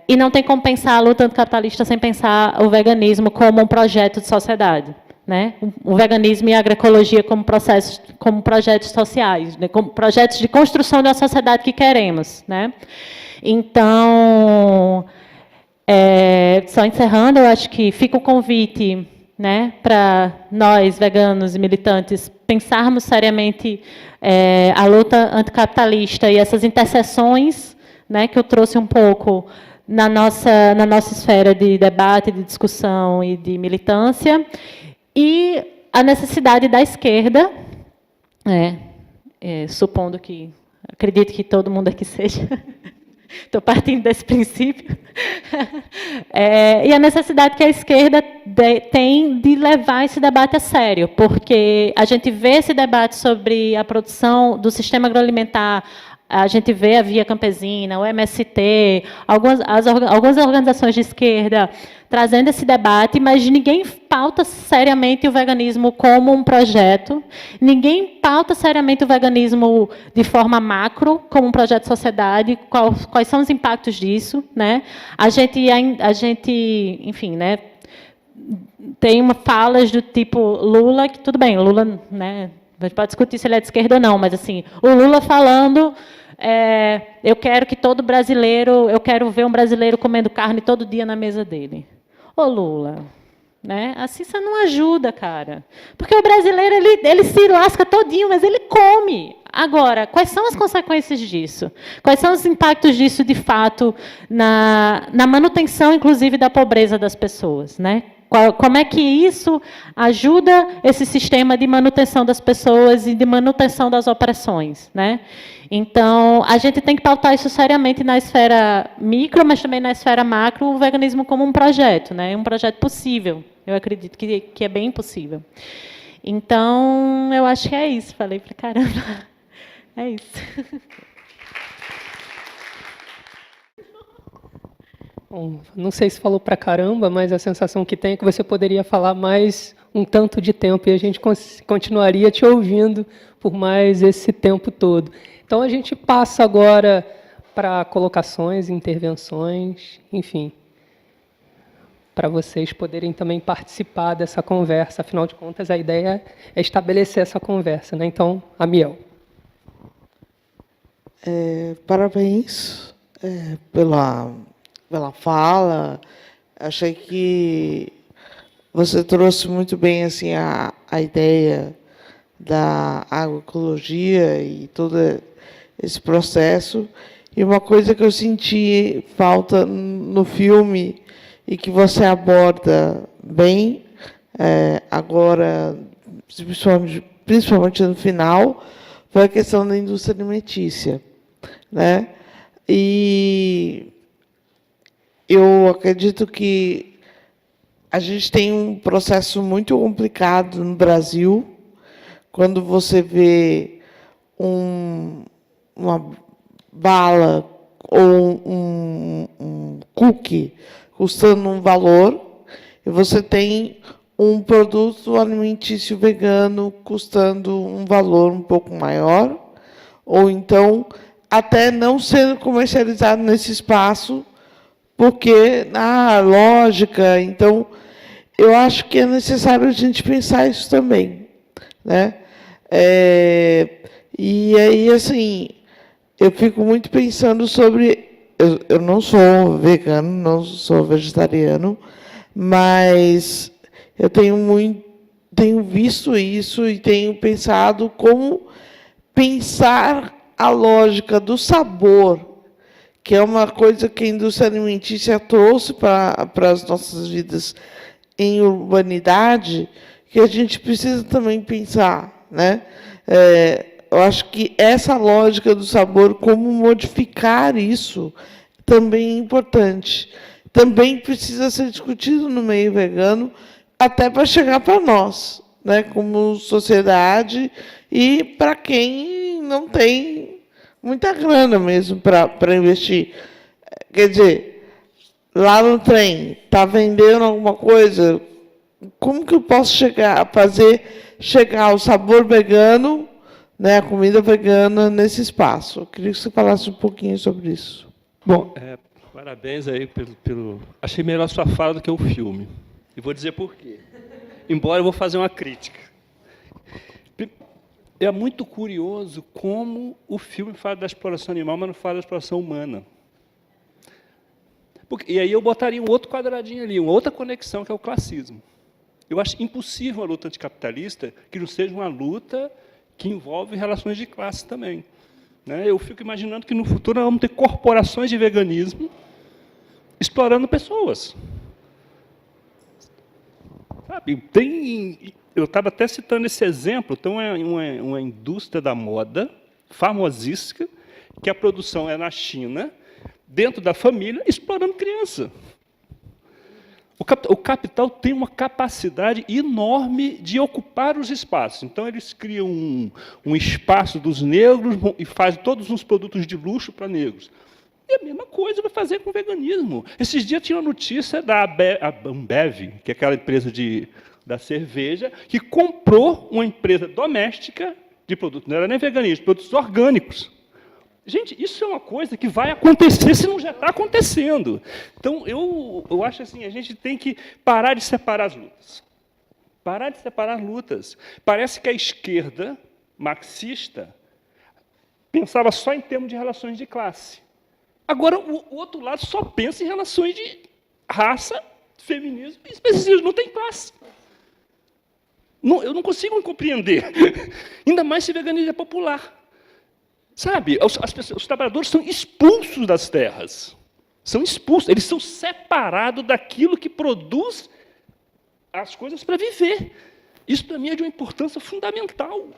e não tem como pensar a luta anticapitalista sem pensar o veganismo como um projeto de sociedade, né? O veganismo e a agroecologia como projetos sociais, né? Como projetos de construção de uma sociedade que queremos, né? Então, só encerrando, eu acho que fica o convite, né, para nós, veganos e militantes, pensarmos seriamente a luta anticapitalista e essas interseções, né, que eu trouxe um pouco na nossa esfera de debate, de discussão e de militância, e a necessidade da esquerda, supondo que, acredito que todo mundo aqui seja, estou partindo desse princípio, e a necessidade que a esquerda tem de levar esse debate a sério, porque a gente vê esse debate sobre a produção do sistema agroalimentar, a gente vê a Via Campesina, o MST, algumas organizações de esquerda trazendo esse debate, mas ninguém pauta seriamente o veganismo como um projeto, ninguém pauta seriamente o veganismo de forma macro, como um projeto de sociedade, quais são os impactos disso, né? A gente, enfim, né, tem falas do tipo Lula, que tudo bem, Lula, né, a gente pode discutir se ele é de esquerda ou não, mas assim, o Lula falando, eu quero que todo brasileiro, eu quero ver um brasileiro comendo carne todo dia na mesa dele. Ô Lula, né? Assim você não ajuda, cara. Porque o brasileiro, ele se lasca todinho, mas ele come. Agora, quais são as consequências disso? Quais são os impactos disso, de fato, na manutenção, inclusive, da pobreza das pessoas, né? Como é que isso ajuda esse sistema de manutenção das pessoas e de manutenção das opressões, né? Então, a gente tem que pautar isso seriamente na esfera micro, mas também na esfera macro, o veganismo como um projeto, né? Um projeto possível. Eu acredito que é bem possível. Então, eu acho que é isso. Falei para caramba. É isso. Bom, não sei se falou para caramba, mas a sensação que tem é que você poderia falar mais um tanto de tempo e a gente continuaria te ouvindo por mais esse tempo todo. Então, a gente passa agora para colocações, intervenções, enfim, para vocês poderem também participar dessa conversa. Afinal de contas, a ideia é estabelecer essa conversa, né? Então, Amiel. Parabéns pela pela fala. Achei que você trouxe muito bem assim a ideia da agroecologia e todo esse processo. E uma coisa que eu senti falta no filme e que você aborda bem agora, principalmente no final, foi a questão da indústria alimentícia, né? E eu acredito que a gente tem um processo muito complicado no Brasil, quando você vê uma bala ou um cookie custando um valor, e você tem um produto alimentício vegano custando um valor um pouco maior, ou então até não sendo comercializado nesse espaço, porque, lógica. Então, eu acho que é necessário a gente pensar isso também, né? E aí, assim, eu fico muito pensando sobre... Eu não sou vegano, não sou vegetariano, mas eu tenho visto isso e tenho pensado como pensar a lógica do sabor, que é uma coisa que a indústria alimentícia trouxe para as nossas vidas em urbanidade, que a gente precisa também pensar, né? Eu acho que essa lógica do sabor, como modificar isso, também é importante. Também precisa ser discutido no meio vegano, até para chegar para nós, né, como sociedade, e para quem não tem muita grana mesmo para investir. Quer dizer, lá no trem, está vendendo alguma coisa, como que eu posso fazer chegar o sabor vegano, né, a comida vegana, nesse espaço? Eu queria que você falasse um pouquinho sobre isso. Bom, parabéns aí pelo... Achei melhor a sua fala do que o filme. E vou dizer por quê. Embora eu vou fazer uma crítica. É muito curioso como o filme fala da exploração animal, mas não fala da exploração humana. E aí eu botaria um outro quadradinho ali, uma outra conexão, que é o classismo. Eu acho impossível uma luta anticapitalista que não seja uma luta que envolve relações de classe também. Eu fico imaginando que, no futuro, nós vamos ter corporações de veganismo explorando pessoas. Sabe, eu estava até citando esse exemplo. Então, é uma indústria da moda famosíssima, que a produção é na China, dentro da família, explorando criança. O capital tem uma capacidade enorme de ocupar os espaços. Então, eles criam um espaço dos negros e fazem todos os produtos de luxo para negros. E a mesma coisa vai fazer com o veganismo. Esses dias tinha uma notícia da Ambev, que é aquela empresa da cerveja, que comprou uma empresa doméstica de produtos, não era nem veganismo, de produtos orgânicos. Gente, isso é uma coisa que vai acontecer se não já está acontecendo. Então, eu acho assim, a gente tem que parar de separar as lutas. Parar de separar as lutas. Parece que a esquerda marxista pensava só em termos de relações de classe. Agora, o outro lado só pensa em relações de raça, feminismo e especialismo. Não tem classe. Eu não consigo compreender. Ainda mais se o veganismo é popular. Sabe, os trabalhadores são expulsos das terras. São expulsos, eles são separados daquilo que produz as coisas para viver. Isso, para mim, é de uma importância fundamental.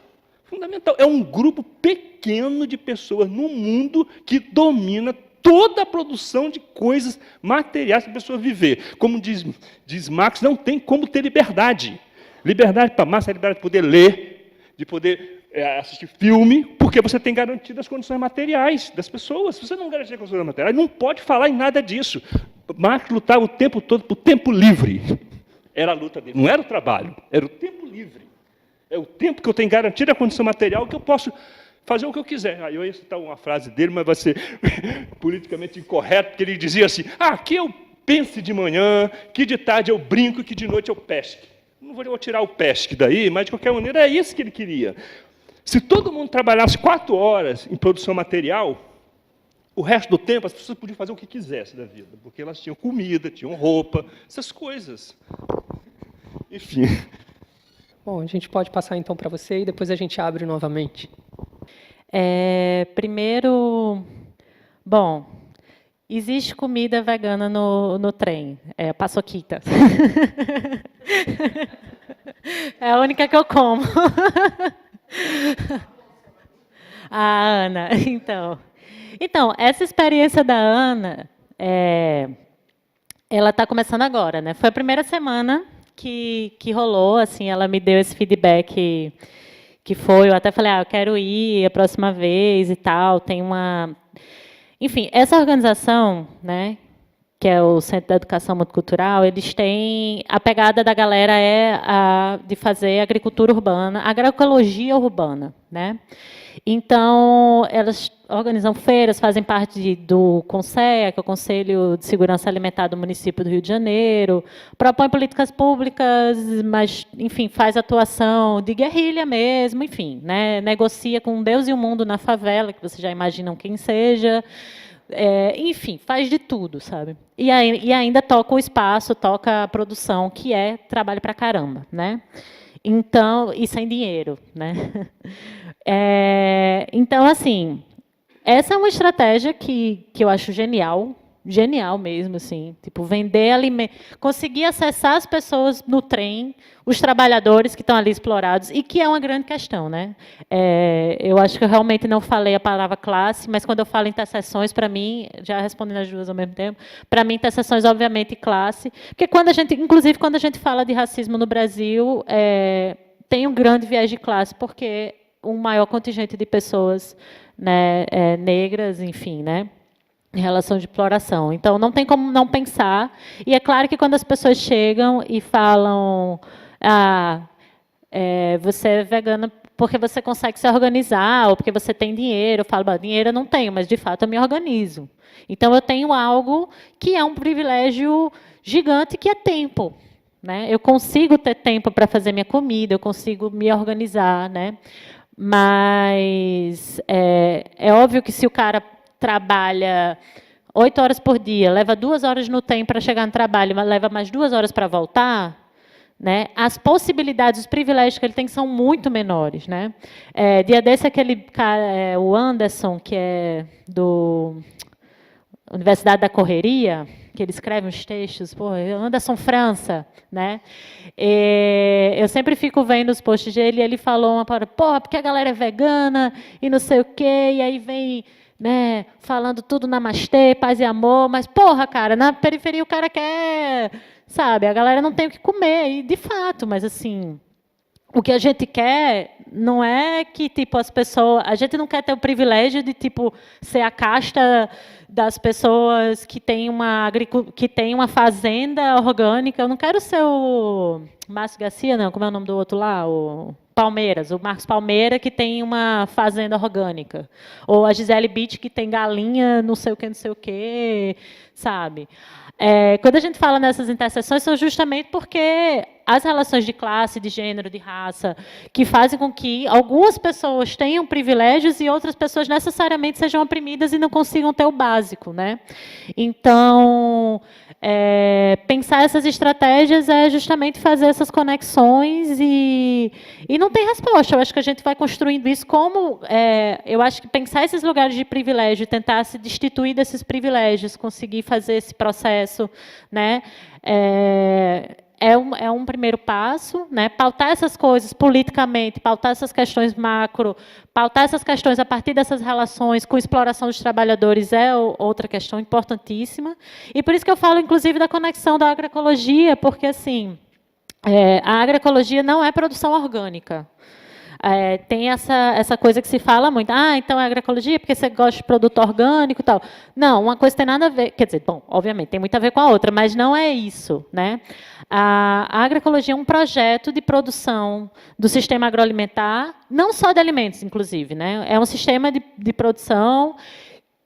Fundamental. É um grupo pequeno de pessoas no mundo que domina toda a produção de coisas materiais para a pessoa viver. Como diz Marx, não tem como ter liberdade. Liberdade para massa é liberdade de poder ler, de poder assistir filme, porque você tem garantido as condições materiais das pessoas. Se você não garantir as condições materiais, não pode falar em nada disso. Marx lutava o tempo todo por tempo livre. Era a luta dele. Não era o trabalho, era o tempo livre. É o tempo que eu tenho garantido a condição material que eu posso fazer o que eu quiser. Eu ia citar uma frase dele, mas vai ser politicamente incorreto, porque ele dizia assim, que eu pense de manhã, que de tarde eu brinco, que de noite eu pesque. Não vou tirar o pesque daí, mas, de qualquer maneira, é isso que ele queria. Se todo mundo trabalhasse 4 horas em produção material, O resto do tempo, as pessoas podiam fazer o que quisessem da vida, porque elas tinham comida, tinham roupa, essas coisas. Enfim. Bom, a gente pode passar então para você e depois a gente abre novamente. Primeiro, bom, existe comida vegana no trem, paçoquita. É a única que eu como. A Ana, então, essa experiência da Ana, ela está começando agora, né? Foi a primeira semana que rolou, assim, ela me deu esse feedback que foi, eu até falei, eu quero ir a próxima vez e tal, tem uma... Enfim, essa organização, né, que é o Centro da Educação Multicultural, eles têm... A pegada da galera de fazer agricultura urbana, agroecologia urbana, né? Então, elas organizam feiras, fazem parte do CONSEA, que é o Conselho de Segurança Alimentar do município do Rio de Janeiro, propõe políticas públicas, mas, enfim, faz atuação de guerrilha mesmo, enfim, né? Negocia com Deus e o mundo na favela, que vocês já imaginam quem seja, enfim, faz de tudo, sabe? E ainda toca o espaço, toca a produção, que é trabalho pra caramba, né? Então, e sem dinheiro, né? Então, assim, essa é uma estratégia que eu acho genial mesmo, assim, tipo, vender alimento, conseguir acessar as pessoas no trem, os trabalhadores que estão ali explorados, e que é uma grande questão, né? Eu acho que eu realmente não falei a palavra classe, mas quando eu falo interseções, para mim, já respondendo as duas ao mesmo tempo, para mim, interseções, obviamente, classe, porque inclusive, quando a gente fala de racismo no Brasil, tem um grande viés de classe, porque um maior contingente de pessoas, né, negras, enfim, né, em relação de exploração. Então, não tem como não pensar. E é claro que quando as pessoas chegam e falam, você é vegana porque você consegue se organizar, ou porque você tem dinheiro, eu falo, dinheiro eu não tenho, mas, de fato, eu me organizo. Então, eu tenho algo que é um privilégio gigante, que é tempo. Né? Eu consigo ter tempo para fazer minha comida, eu consigo me organizar, né? Mas é óbvio que se o cara trabalha 8 horas por dia, leva 2 horas no trem para chegar no trabalho, mas leva mais 2 horas para voltar, né? As possibilidades, os privilégios que ele tem são muito menores, né? Dia desse, aquele cara, o Anderson, que é do Universidade da Correria, que ele escreve uns textos, Anderson França, né? Eu sempre fico vendo os posts dele, e ele falou uma palavra, porque a galera é vegana e não sei o quê, e aí vem, né, falando tudo namastê, paz e amor, mas, cara, na periferia o cara quer, sabe, a galera não tem o que comer, e de fato, mas assim, o que a gente quer não é que, tipo, as pessoas... A gente não quer ter o privilégio de, tipo, ser a casta das pessoas que têm uma fazenda orgânica. Eu não quero ser o Márcio Garcia, não, como é o nome do outro lá? O Palmeiras, o Marcos Palmeira, que tem uma fazenda orgânica. Ou a Gisele Bündchen, que tem galinha, não sei o quê, sabe? Quando a gente fala nessas interseções, são justamente porque as relações de classe, de gênero, de raça, que fazem com que algumas pessoas tenham privilégios e outras pessoas necessariamente sejam oprimidas e não consigam ter o básico, né? Então, pensar essas estratégias é justamente fazer essas conexões e não tem resposta. Eu acho que a gente vai construindo isso como... eu acho que pensar esses lugares de privilégio, tentar se destituir desses privilégios, conseguir fazer esse processo, né? É um primeiro passo, né? Pautar essas coisas politicamente, pautar essas questões macro, pautar essas questões a partir dessas relações com exploração dos trabalhadores é outra questão importantíssima. E por isso que eu falo, inclusive, da conexão da agroecologia, porque assim, a agroecologia não é produção orgânica. Tem essa coisa que se fala muito, então é agroecologia porque você gosta de produto orgânico e tal. Não, uma coisa tem nada a ver, quer dizer, bom, obviamente, tem muito a ver com a outra, mas não é isso, né? A agroecologia é um projeto de produção do sistema agroalimentar, não só de alimentos, inclusive, né? É um sistema de produção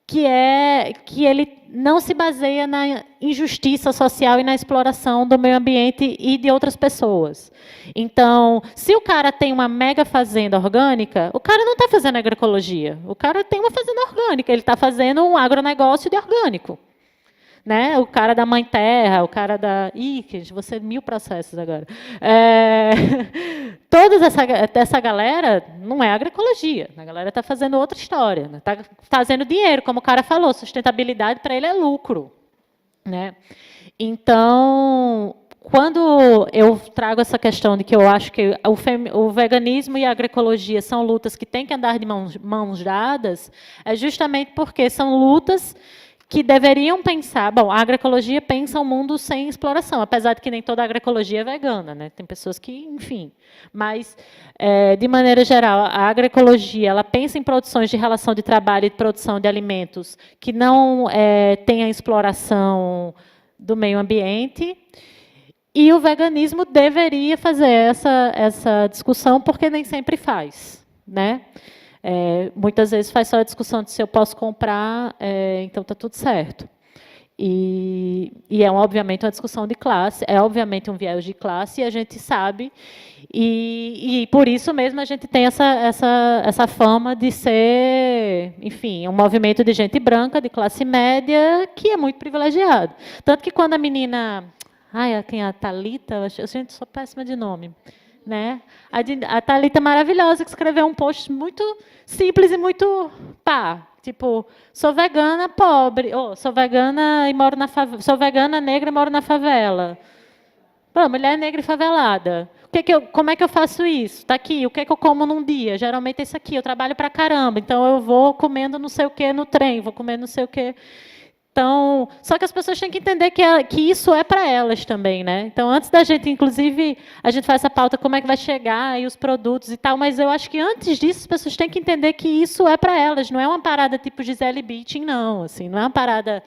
que ele não se baseia na injustiça social e na exploração do meio ambiente e de outras pessoas. Então, se o cara tem uma mega fazenda orgânica, o cara não está fazendo agroecologia. O cara tem uma fazenda orgânica, ele está fazendo um agronegócio de orgânico. Né? O cara da Mãe Terra, o cara da... Ih, gente, vou ser 1000 processos agora. Toda essa galera não é agroecologia. A galera está fazendo outra história. Está fazendo dinheiro, como o cara falou. Sustentabilidade, para ele, é lucro. Né? Então, quando eu trago essa questão de que eu acho que o veganismo e a agroecologia são lutas que têm que andar de mãos dadas, é justamente porque são lutas que deveriam pensar... Bom, a agroecologia pensa um mundo sem exploração, apesar de que nem toda a agroecologia é vegana, né? Tem pessoas que, enfim... Mas, de maneira geral, a agroecologia ela pensa em produções de relação de trabalho e de produção de alimentos que não tenham exploração do meio ambiente, e o veganismo deveria fazer essa discussão, porque nem sempre faz, né? Muitas vezes faz só a discussão de se eu posso comprar, então está tudo certo. E é, obviamente, uma discussão de classe, é, obviamente, um viés de classe, e a gente sabe, e por isso mesmo a gente tem essa fama de ser, enfim, um movimento de gente branca, de classe média, que é muito privilegiado. Tanto que quando a menina... quem é a Thalita? Gente, sou péssima de nome. Né? A Thalita maravilhosa, que escreveu um post muito simples e muito tipo, sou vegana pobre, sou vegana e moro na favela, sou vegana negra e moro na favela. Pô, mulher negra e favelada. Como é que eu faço isso? Está aqui, o que é que eu como num dia? Geralmente é isso aqui, eu trabalho para caramba, então eu vou comendo não sei o que no trem, vou comendo não sei o que. Então, só que as pessoas têm que entender que isso é para elas também, né? Então, antes da gente, inclusive, a gente faz essa pauta, como é que vai chegar, e os produtos e tal, mas eu acho que antes disso, as pessoas têm que entender que isso é para elas, não é uma parada tipo Gisele Bündchen, não. Assim, não é uma parada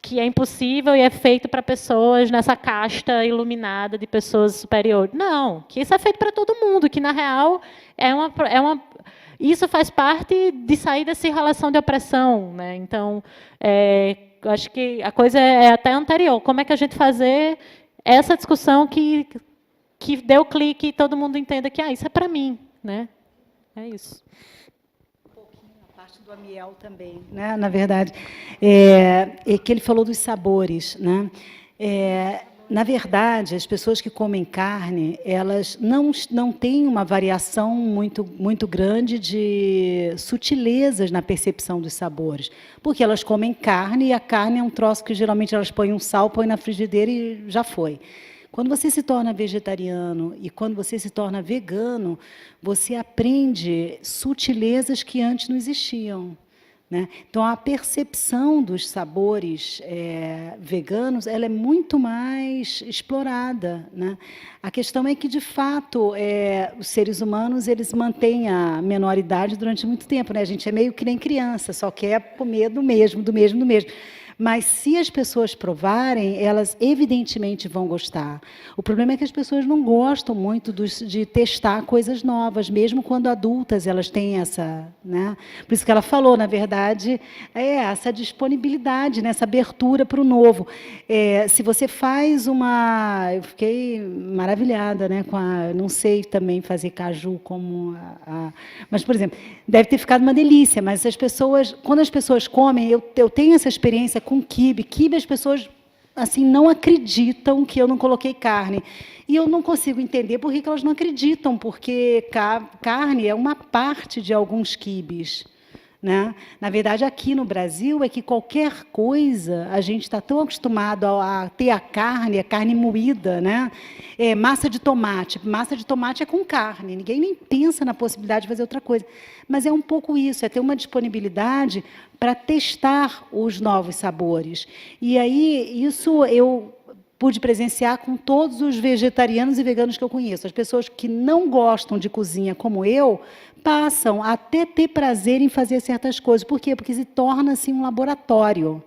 que é impossível e é feito para pessoas nessa casta iluminada de pessoas superiores. Não, que isso é feito para todo mundo, que, na real, isso faz parte de sair dessa relação de opressão, né? Então, acho que a coisa é até anterior. Como é que a gente fazer essa discussão que dê o clique e todo mundo entenda que isso é para mim, né? É isso. Um pouquinho a parte do Amiel também, né? Na verdade, que ele falou dos sabores, né? Na verdade, as pessoas que comem carne, elas não têm uma variação muito grande de sutilezas na percepção dos sabores, porque elas comem carne, e a carne é um troço que, geralmente, elas põem um sal, põem na frigideira e já foi. Quando você se torna vegetariano e quando você se torna vegano, você aprende sutilezas que antes não existiam. Né? Então, a percepção dos sabores veganos ela é muito mais explorada. Né? A questão é que, de fato, os seres humanos eles mantêm a menor idade durante muito tempo. Né? A gente é meio que nem criança, só quer comer do mesmo. Mas, se as pessoas provarem, elas evidentemente vão gostar. O problema é que as pessoas não gostam muito de testar coisas novas, mesmo quando adultas elas têm essa... Né? Por isso que ela falou, na verdade, essa disponibilidade, né? Essa abertura para o novo. Se você faz uma... Eu fiquei maravilhada, né? Não sei também fazer caju como... Mas, por exemplo, deve ter ficado uma delícia, mas quando as pessoas comem, eu tenho essa experiência com quibe. Quibe, as pessoas assim, não acreditam que eu não coloquei carne. E eu não consigo entender por que elas não acreditam, porque carne é uma parte de alguns quibes. Né? Na verdade, aqui no Brasil, é que qualquer coisa, a gente está tão acostumado a ter a carne moída, né? Massa de tomate é com carne, ninguém nem pensa na possibilidade de fazer outra coisa. Mas é um pouco isso, é ter uma disponibilidade para testar os novos sabores. E aí, isso eu pude presenciar com todos os vegetarianos e veganos que eu conheço. As pessoas que não gostam de cozinha como eu, passam a até ter prazer em fazer certas coisas. Por quê? Porque se torna assim, um laboratório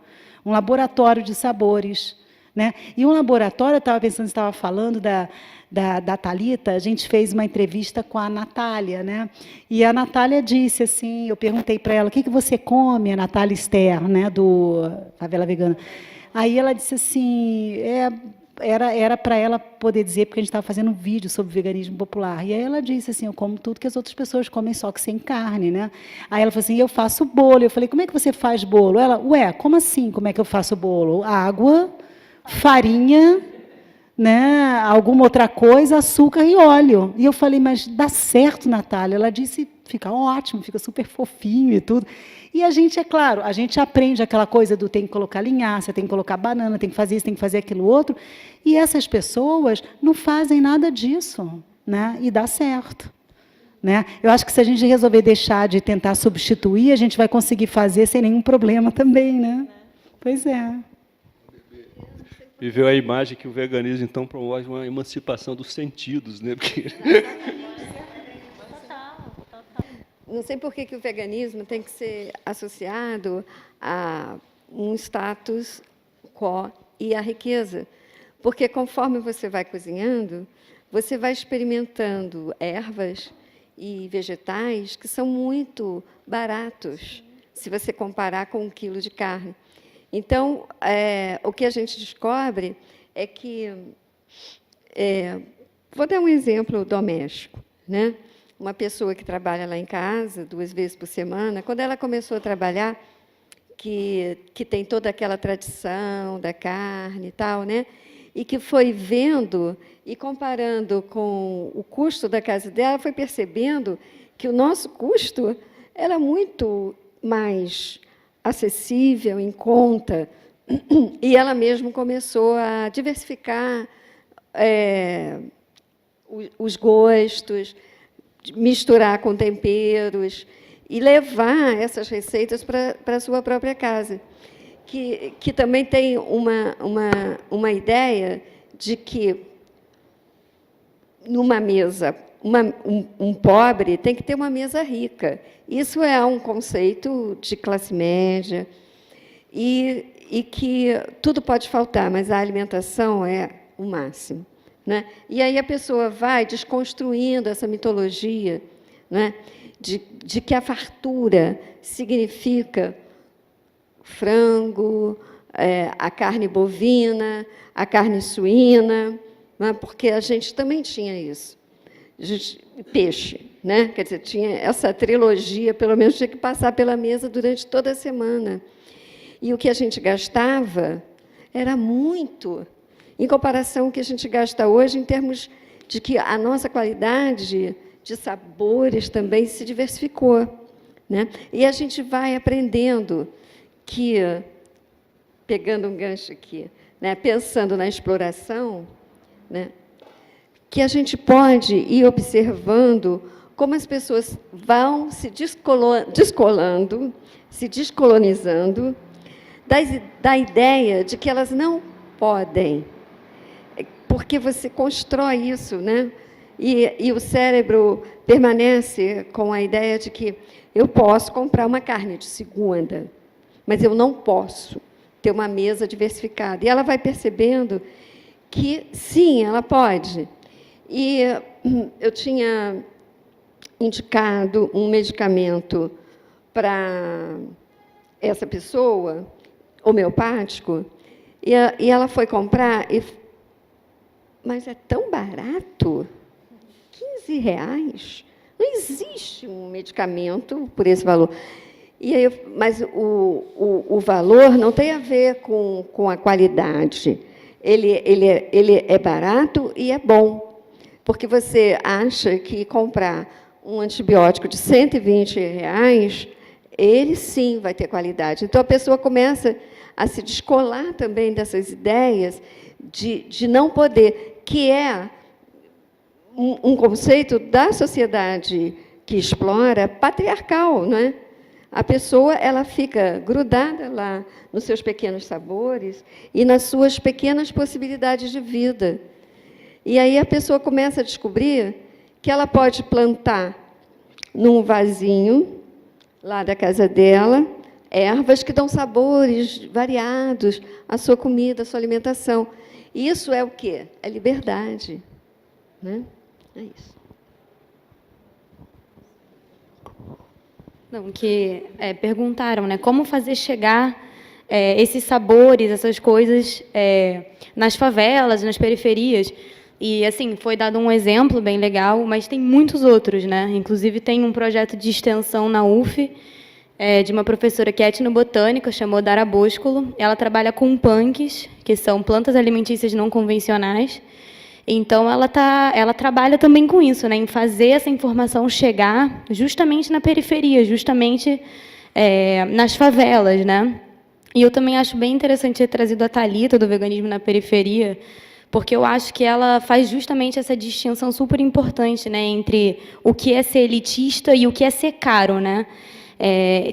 de sabores. né? E um laboratório, eu estava pensando, você estava falando da Thalita, a gente fez uma entrevista com a Natália, né? E a Natália disse assim, eu perguntei para ela, o que você come, a Natália Ster, né, do Favela Vegana. Aí ela disse assim, era para ela poder dizer, porque a gente estava fazendo um vídeo sobre veganismo popular. E aí ela disse assim, eu como tudo que as outras pessoas comem, só que sem carne, né? Aí ela falou assim, eu faço bolo. Eu falei, como é que você faz bolo? Ela, ué, como assim, como é que eu faço bolo? Água, farinha, né, alguma outra coisa, açúcar e óleo. E eu falei, mas dá certo, Natália? Ela disse, fica ótimo, fica super fofinho e tudo. E a gente, é claro, a gente aprende aquela coisa do tem que colocar linhaça, tem que colocar banana, tem que fazer isso, tem que fazer aquilo outro. E essas pessoas não fazem nada disso, né? E dá certo. Né? Eu acho que se a gente resolver deixar de tentar substituir, a gente vai conseguir fazer sem nenhum problema também, né? Pois é. E veio a imagem que o veganismo, então, promove uma emancipação dos sentidos, né? Porque... Não sei por que o veganismo tem que ser associado a um status quo e a riqueza. Porque, conforme você vai cozinhando, você vai experimentando ervas e vegetais que são muito baratos, se você comparar com 1 quilo de carne. Então, o que a gente descobre é que... vou dar um exemplo doméstico, né? Uma pessoa que trabalha lá em casa 2 vezes por semana, quando ela começou a trabalhar, que tem toda aquela tradição da carne e tal, né? E que foi vendo e comparando com o custo da casa dela, foi percebendo que o nosso custo era muito mais acessível, em conta, e ela mesma começou a diversificar os gostos, misturar com temperos e levar essas receitas para a sua própria casa, que também tem uma ideia de que, numa mesa, um pobre tem que ter uma mesa rica. Isso é um conceito de classe média, e que tudo pode faltar, mas a alimentação é o máximo. Né? E aí a pessoa vai desconstruindo essa mitologia, né, de que a fartura significa frango, a carne bovina, a carne suína, né, porque a gente também tinha isso. Peixe, né? Quer dizer, tinha essa trilogia, pelo menos tinha que passar pela mesa durante toda a semana. E o que a gente gastava era muito, em comparação com o que a gente gasta hoje, em termos de que a nossa qualidade de sabores também se diversificou. Né? E a gente vai aprendendo que, pegando um gancho aqui, né, pensando na exploração, né, que a gente pode ir observando como as pessoas vão se descolando, se descolonizando, da ideia de que elas não podem, porque você constrói isso, né? E o cérebro permanece com a ideia de que eu posso comprar uma carne de segunda, mas eu não posso ter uma mesa diversificada. E ela vai percebendo que, sim, ela pode. E eu tinha indicado um medicamento para essa pessoa, homeopático, e ela foi comprar, mas é tão barato, R$15. Não existe um medicamento por esse valor. E aí, mas o valor não tem a ver com a qualidade. Ele é barato e é bom, porque você acha que comprar um antibiótico de R$120, ele sim vai ter qualidade. Então, a pessoa começa a se descolar também dessas ideias de não poder, que é um conceito da sociedade que explora, patriarcal, não é? A pessoa ela fica grudada lá nos seus pequenos sabores e nas suas pequenas possibilidades de vida. E aí a pessoa começa a descobrir que ela pode plantar num vasinho lá da casa dela ervas que dão sabores variados à sua comida, à sua alimentação. Isso é o quê? É liberdade, né? É isso. Não, que perguntaram, né, como fazer chegar esses sabores, essas coisas nas favelas, nas periferias. E, assim, foi dado um exemplo bem legal, mas tem muitos outros, né? Inclusive, tem um projeto de extensão na UF, de uma professora que é etnobotânica, chamou Dara Boscolo. Ela trabalha com punks, que são plantas alimentícias não convencionais. Então, ela trabalha também com isso, né, em fazer essa informação chegar justamente na periferia, justamente nas favelas, né? E eu também acho bem interessante ter trazido a Thalita, do Veganismo na Periferia, porque eu acho que ela faz justamente essa distinção super importante, né, entre o que é ser elitista e o que é ser caro, né?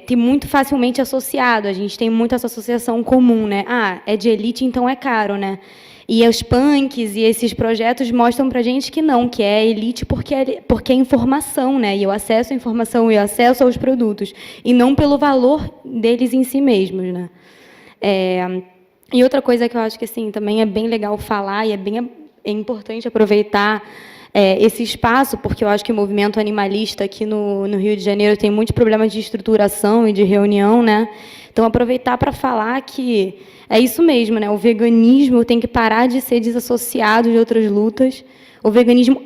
Tem muito facilmente associado, a gente tem muita essa associação comum, né? Ah, é de elite, então é caro, né? E os punks e esses projetos mostram para a gente que não, que é elite porque é informação, né? E o acesso à informação e o acesso aos produtos, e não pelo valor deles em si mesmos, né? E outra coisa que eu acho que assim, também é bem legal falar, e é importante aproveitar esse espaço, porque eu acho que o movimento animalista aqui no Rio de Janeiro tem muitos problemas de estruturação e de reunião, né? Então, aproveitar para falar que é isso mesmo, né? O veganismo tem que parar de ser desassociado de outras lutas. O veganismo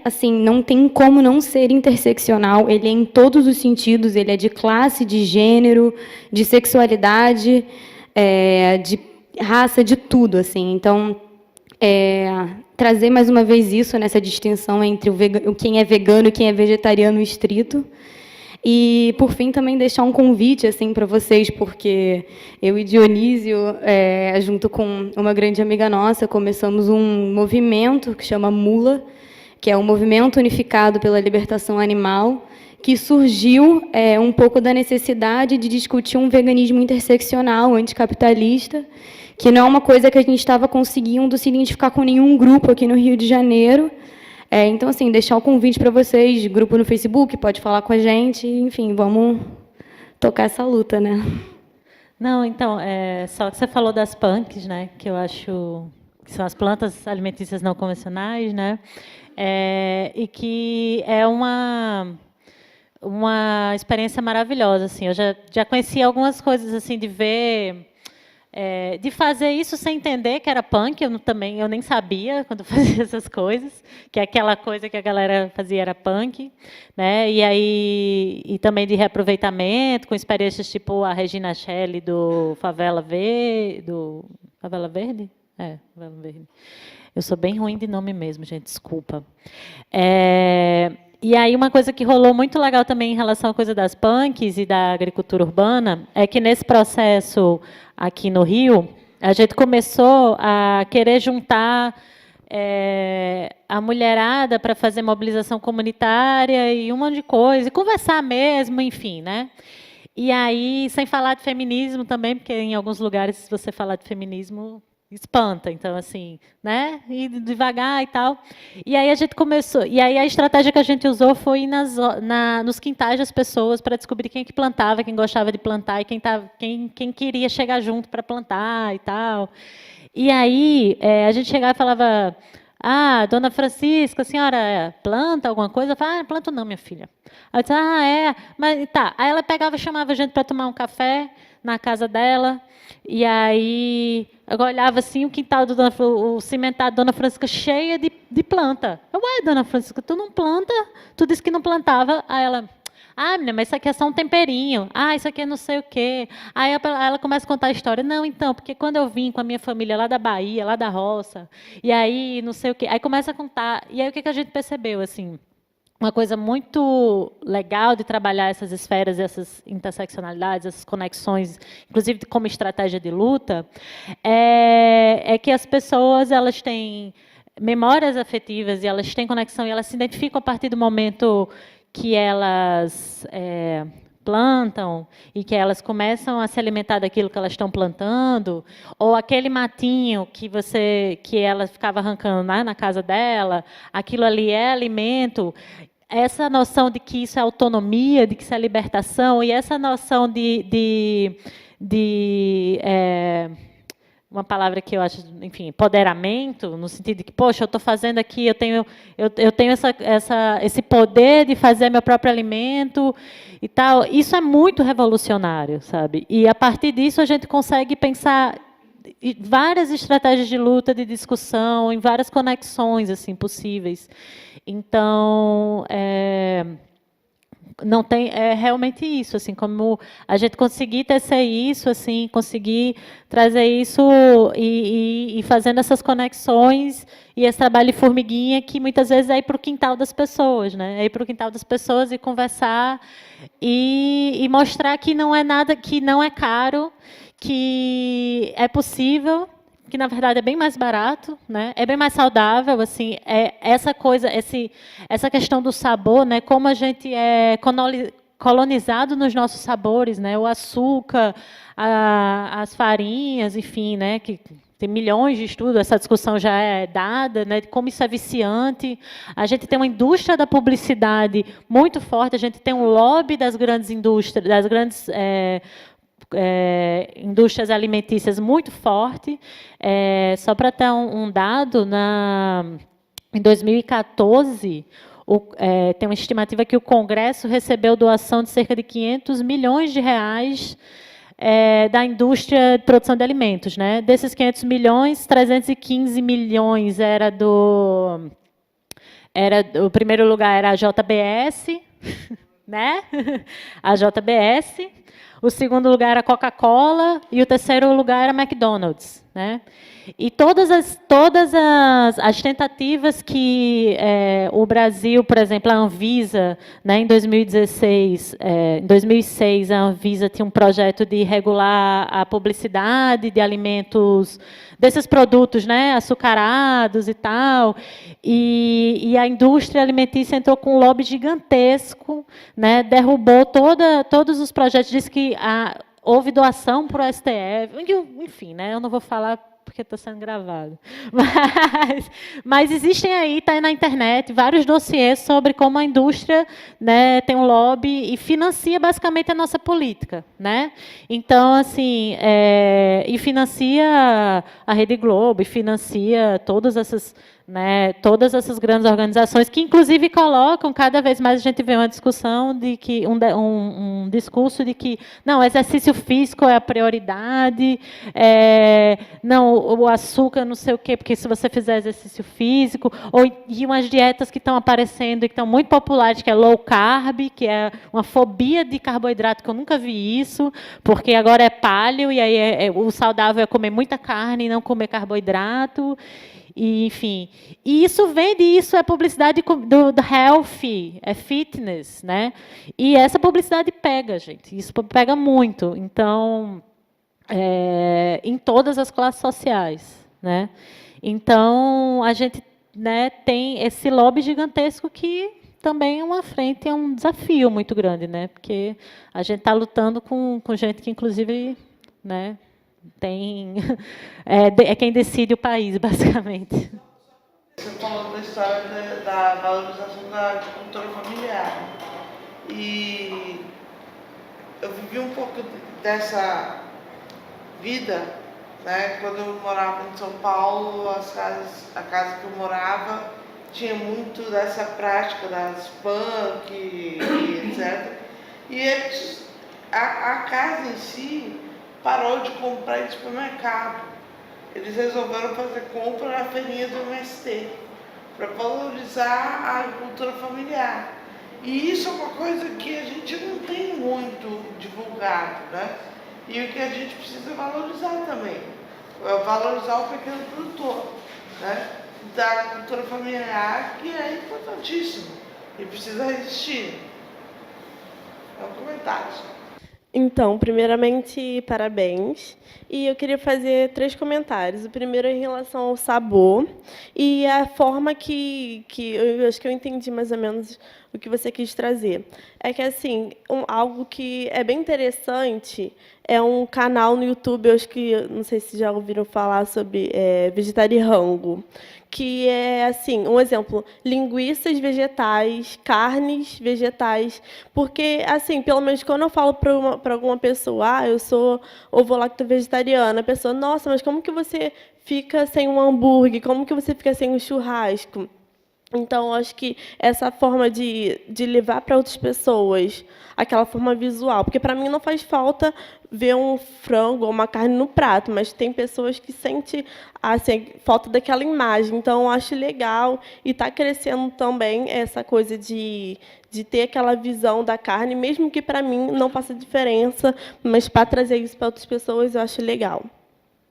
assim, não tem como não ser interseccional, ele é em todos os sentidos, ele é de classe, de gênero, de sexualidade, de raça, de tudo, assim. Então, trazer mais uma vez isso, nessa distinção entre quem é vegano e quem é vegetariano estrito. E, por fim, também deixar um convite assim, para vocês, porque eu e Dionísio, junto com uma grande amiga nossa, começamos um movimento que chama MULA, que é um movimento unificado pela libertação animal, que surgiu um pouco da necessidade de discutir um veganismo interseccional, anticapitalista, que não é uma coisa que a gente estava conseguindo se identificar com nenhum grupo aqui no Rio de Janeiro. Então, assim, deixar o convite para vocês, grupo no Facebook, pode falar com a gente, enfim, vamos tocar essa luta, né? Não, então, só que você falou das punks, né, que eu acho que são as plantas alimentícias não convencionais, né, e que é uma experiência maravilhosa, assim. Eu já conheci algumas coisas, assim, de ver... de fazer isso sem entender que era punk, eu nem sabia quando fazia essas coisas, que aquela coisa que a galera fazia era punk, né? E também de reaproveitamento, com experiências tipo a Regina Shelley do Favela Verde, Favela Verde? Favela Verde. Eu sou bem ruim de nome mesmo, gente, desculpa. E aí, uma coisa que rolou muito legal também em relação à coisa das punks e da agricultura urbana é que, nesse processo aqui no Rio, a gente começou a querer juntar a mulherada para fazer mobilização comunitária e um monte de coisa, e conversar mesmo, enfim, né? E aí, sem falar de feminismo também, porque em alguns lugares, se você falar de feminismo, espanta, então, assim, né? E devagar e tal. E aí a gente começou. E aí a estratégia que a gente usou foi ir nos quintais das pessoas para descobrir quem que plantava, quem gostava de plantar e quem queria chegar junto para plantar e tal. E aí a gente chegava e falava: ah, dona Francisca, a senhora planta alguma coisa? Eu falava: ah, planto não, minha filha. Aí eu disse: ah, mas tá. Aí ela pegava e chamava a gente para tomar um café na casa dela. E aí eu olhava assim o quintal o cimentado da Dona Francisca cheia de planta. Ué, Dona Francisca, tu não planta? Tu disse que não plantava. Aí ela: ah, menina, mas isso aqui é só um temperinho. Ah, isso aqui é não sei o quê. Aí ela começa a contar a história. Não, então, porque quando eu vim com a minha família lá da Bahia, lá da roça, e aí não sei o quê. Aí começa a contar. E aí o que a gente percebeu, assim? Uma coisa muito legal de trabalhar essas esferas, essas interseccionalidades, essas conexões, inclusive como estratégia de luta, é que as pessoas elas têm memórias afetivas e elas têm conexão e elas se identificam a partir do momento que elas plantam e que elas começam a se alimentar daquilo que elas estão plantando, ou aquele matinho que ela ficava arrancando na casa dela, aquilo ali é alimento. essa noção de que isso é autonomia, de que isso é libertação, e essa noção uma palavra que eu acho, enfim, empoderamento, no sentido de que, poxa, eu estou fazendo aqui, eu tenho esse poder de fazer meu próprio alimento e tal. Isso é muito revolucionário, sabe? E, a partir disso, a gente consegue pensar em várias estratégias de luta, de discussão, em várias conexões assim possíveis. Então, não tem, é realmente isso, assim, como a gente conseguir tecer isso, assim, conseguir trazer isso e fazendo essas conexões e esse trabalho de formiguinha que muitas vezes é ir para o quintal das pessoas, né? É ir para o quintal das pessoas e conversar e mostrar que não é nada, que não é caro, que é possível, que na verdade é bem mais barato, né? É bem mais saudável, assim, essa coisa, essa questão do sabor, né? Como a gente é colonizado nos nossos sabores, né? O açúcar, as farinhas, enfim, né? Que tem milhões de estudos, essa discussão já é dada, né? De como isso é viciante. A gente tem uma indústria da publicidade muito forte, a gente tem um lobby das grandes indústrias, das grandes indústrias alimentícias muito forte. Só para ter um dado, em 2014, tem uma estimativa que o Congresso recebeu doação de cerca de 500 milhões de reais da indústria de produção de alimentos, né? Desses 500 milhões, 315 milhões o primeiro lugar era a JBS, né? A JBS. O segundo lugar era a Coca-Cola e o terceiro lugar era a McDonald's, né? E todas as tentativas que o Brasil, por exemplo, a Anvisa, né, em 2016, em 2006, a Anvisa tinha um projeto de regular a publicidade de alimentos, desses produtos, né, açucarados e tal, e a indústria alimentícia entrou com um lobby gigantesco, né, derrubou todos os projetos, disse que houve doação para o STF, enfim, né, eu não vou falar porque está sendo gravado. Mas existem aí, está aí na internet, vários dossiês sobre como a indústria, né, tem um lobby e financia basicamente a nossa política, né? Então, assim, e financia a Rede Globo, e financia todas essas grandes organizações que, inclusive, colocam, cada vez mais a gente vê uma discussão de que um discurso de que não, exercício físico é a prioridade, não, o açúcar não sei o quê, porque se você fizer exercício físico, e umas dietas que estão aparecendo e que estão muito populares, que é low carb, que é uma fobia de carboidrato, que eu nunca vi isso, porque agora é paleo, e aí o saudável é comer muita carne e não comer carboidrato. E, enfim, e isso vende, isso é publicidade do health, é fitness, né? E essa publicidade pega, gente, isso pega muito. Então, em todas as classes sociais, né? Então, a gente, né, tem esse lobby gigantesco que também é uma frente, é um desafio muito grande, né? Porque a gente está lutando com gente que, inclusive, né, é quem decide o país, basicamente. Você falou da história da valorização da agricultura familiar. E eu vivi um pouco dessa vida, né? Quando eu morava em São Paulo, a casa que eu morava tinha muito dessa prática das punk e etc. E a casa em si parou de comprar em supermercado. Eles resolveram fazer compra na feirinha do MST, para valorizar a agricultura familiar. E isso é uma coisa que a gente não tem muito divulgado, né? E o que a gente precisa valorizar também, valorizar o pequeno produtor, né? Da agricultura familiar, que é importantíssimo e precisa resistir. É um comentário só. Então, primeiramente, parabéns. E eu queria fazer 3 comentários. O primeiro é em relação ao sabor e a forma que eu acho que eu entendi mais ou menos o que você quis trazer. É que, assim, algo que é bem interessante é um canal no YouTube, eu acho que, não sei se já ouviram falar sobre Vegetariango, que é, assim, um exemplo, linguiças vegetais, carnes vegetais, porque, assim, pelo menos quando eu falo para alguma pessoa, eu sou ovo-lacto-vegetariana, a pessoa, nossa, mas como que você fica sem um hambúrguer? Como que você fica sem um churrasco? Então, acho que essa forma de levar para outras pessoas aquela forma visual, porque para mim não faz falta ver um frango ou uma carne no prato, mas tem pessoas que sentem assim, falta daquela imagem. Então, acho legal e está crescendo também essa coisa de ter aquela visão da carne, mesmo que para mim não faça diferença, mas para trazer isso para outras pessoas eu acho legal.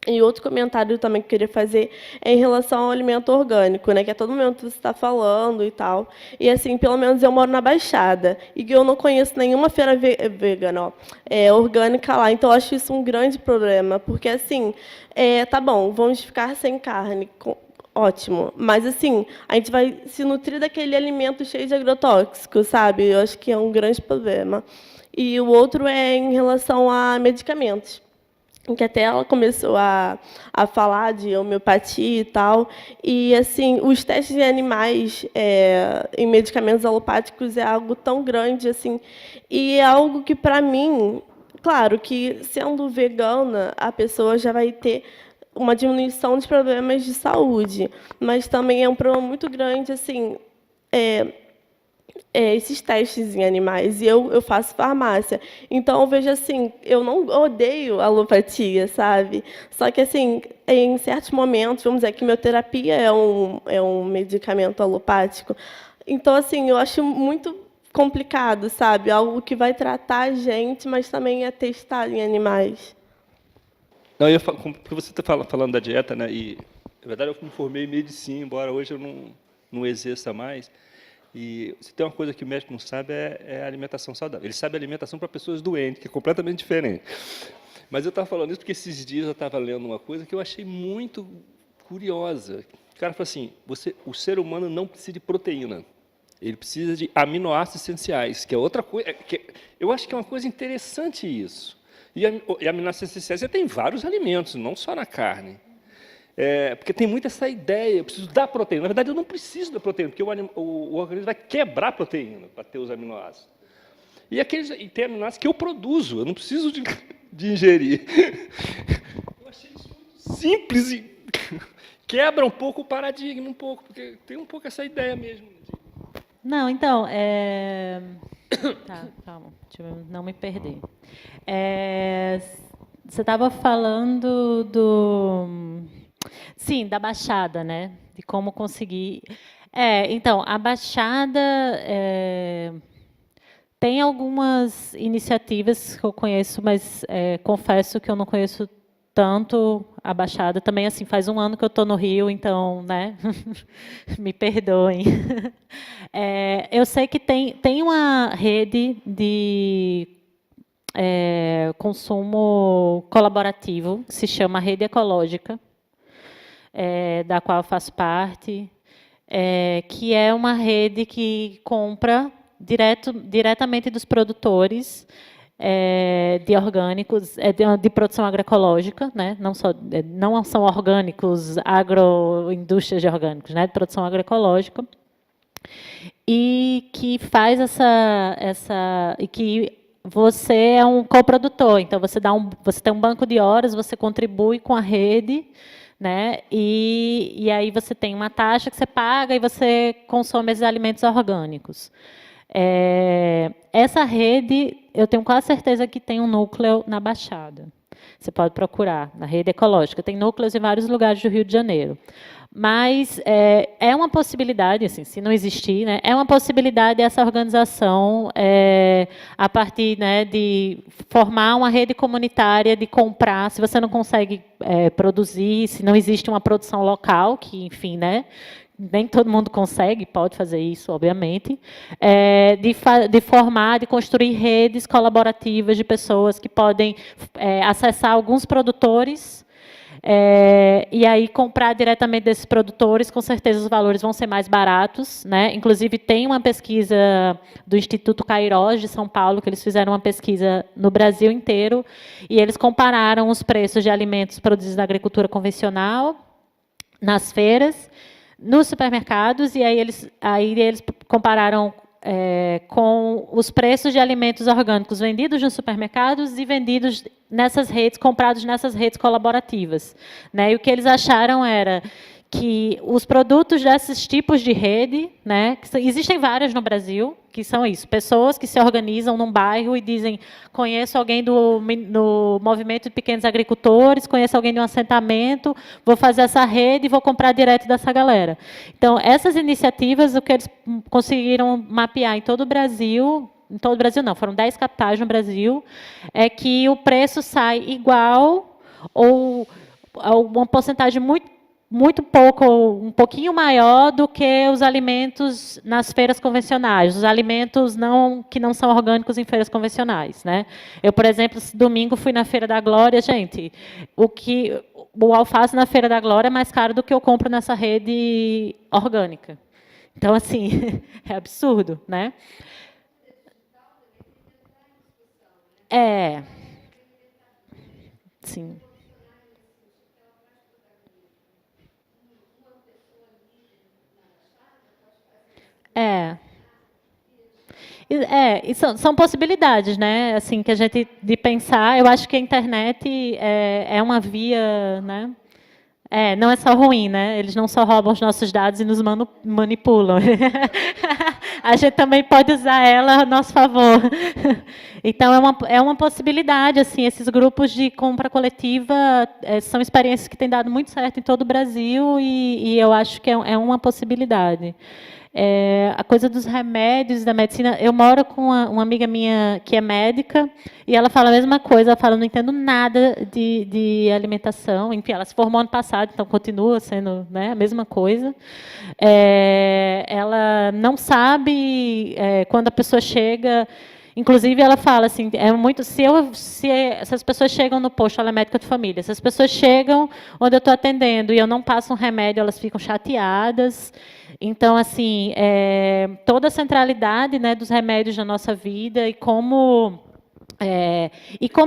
E outro comentário também que eu queria fazer é em relação ao alimento orgânico, né, que a todo momento você está falando e tal. E, assim, pelo menos eu moro na Baixada, e eu não conheço nenhuma feira vegana, orgânica lá. Então, eu acho isso um grande problema, porque, assim, tá bom, vamos ficar sem carne, ótimo. Mas, assim, a gente vai se nutrir daquele alimento cheio de agrotóxicos, sabe? Eu acho que é um grande problema. E o outro é em relação a medicamentos, que até ela começou a falar de homeopatia e tal. E, assim, os testes em animais em medicamentos alopáticos é algo tão grande, assim, e é algo que, para mim, claro que, sendo vegana, a pessoa já vai ter uma diminuição dos problemas de saúde, mas também é um problema muito grande, assim, esses testes em animais, e eu faço farmácia. Então, eu vejo assim, eu não odeio a alopatia, sabe? Só que, assim, em certos momentos, vamos dizer, a quimioterapia é um medicamento alopático. Então, assim, eu acho muito complicado, sabe? Algo que vai tratar a gente, mas também é testado em animais. Não, porque você está falando da dieta, né? E, na verdade, eu me formei em medicina, embora hoje eu não exerça mais. E se tem uma coisa que o médico não sabe é a alimentação saudável. Ele sabe a alimentação para pessoas doentes, que é completamente diferente. Mas eu estava falando isso porque esses dias eu estava lendo uma coisa que eu achei muito curiosa. O cara falou assim, o ser humano não precisa de proteína. Ele precisa de aminoácidos essenciais, que é outra coisa. Eu acho que é uma coisa interessante isso. E aminoácidos essenciais, você tem vários alimentos, não só na carne. Porque tem muito essa ideia, eu preciso da proteína. Na verdade, eu não preciso da proteína, porque o organismo vai quebrar a proteína para ter os aminoácidos. E tem aminoácidos que eu produzo, eu não preciso de ingerir. Eu achei isso muito simples e quebra um pouco o paradigma, porque tem um pouco essa ideia mesmo. Não, então, Tá, calma, deixa eu não me perder. Você estava falando Sim, da Baixada, né? De como conseguir. Então, a Baixada tem algumas iniciativas que eu conheço, mas confesso que eu não conheço tanto a Baixada. Também, assim, faz um ano que eu estou no Rio, então, né? Me perdoem. Eu sei que tem uma rede de consumo colaborativo, que se chama Rede Ecológica, da qual eu faço parte, que é uma rede que compra diretamente dos produtores de orgânicos, de produção agroecológica, né? Não são orgânicos, agroindústrias de orgânicos, né? De produção agroecológica, e que faz e que você é um coprodutor, então você tem um banco de horas, você contribui com a rede, né? E aí você tem uma taxa que você paga e você consome esses alimentos orgânicos. Essa rede, eu tenho quase certeza que tem um núcleo na Baixada. Você pode procurar, na rede ecológica. Tem núcleos em vários lugares do Rio de Janeiro. Mas é uma possibilidade, assim, se não existir, né, é uma possibilidade essa organização, a partir, né, de formar uma rede comunitária de comprar, se você não consegue produzir, se não existe uma produção local, que, enfim, né, nem todo mundo consegue, pode fazer isso, obviamente, de formar, de construir redes colaborativas de pessoas que podem acessar alguns produtores E aí, comprar diretamente desses produtores, com certeza os valores vão ser mais baratos, né? Inclusive, tem uma pesquisa do Instituto Cairós, de São Paulo, que eles fizeram uma pesquisa no Brasil inteiro, e eles compararam os preços de alimentos produzidos na agricultura convencional, nas feiras, nos supermercados, e aí eles compararam com os preços de alimentos orgânicos vendidos nos supermercados e vendidos nessas redes, comprados nessas redes colaborativas, né? E o que eles acharam era que os produtos desses tipos de rede, né, existem várias no Brasil, que são isso, pessoas que se organizam num bairro e dizem, conheço alguém do movimento de pequenos agricultores, conheço alguém de um assentamento, vou fazer essa rede e vou comprar direto dessa galera. Então, essas iniciativas, o que eles conseguiram mapear em todo o Brasil não, foram 10 capitais no Brasil, é que o preço sai igual ou uma porcentagem muito pouco, um pouquinho maior do que os alimentos nas feiras convencionais, os alimentos que não são orgânicos em feiras convencionais, né? Eu, por exemplo, esse domingo fui na Feira da Glória, gente, o alface na Feira da Glória é mais caro do que eu compro nessa rede orgânica. Então, assim, é absurdo, né? Sim. E são possibilidades, né? Assim, que a gente de pensar. Eu acho que a internet é uma via, né? Não é só ruim, né? Eles não só roubam os nossos dados e nos manipulam. A gente também pode usar ela a nosso favor. Então, é uma possibilidade. Assim, esses grupos de compra coletiva são experiências que têm dado muito certo em todo o Brasil e eu acho que é uma possibilidade. A coisa dos remédios, da medicina. Eu moro com uma amiga minha que é médica e ela fala a mesma coisa. Ela fala, não entendo nada de alimentação. Enfim, ela se formou ano passado, então continua sendo, né, a mesma coisa. Ela não sabe quando a pessoa chega. Inclusive, ela fala assim, se as pessoas chegam no posto, ela é médica de família, se as pessoas chegam onde eu estou atendendo e eu não passo um remédio, elas ficam chateadas. Então, assim, toda a centralidade, né, dos remédios na nossa vida e como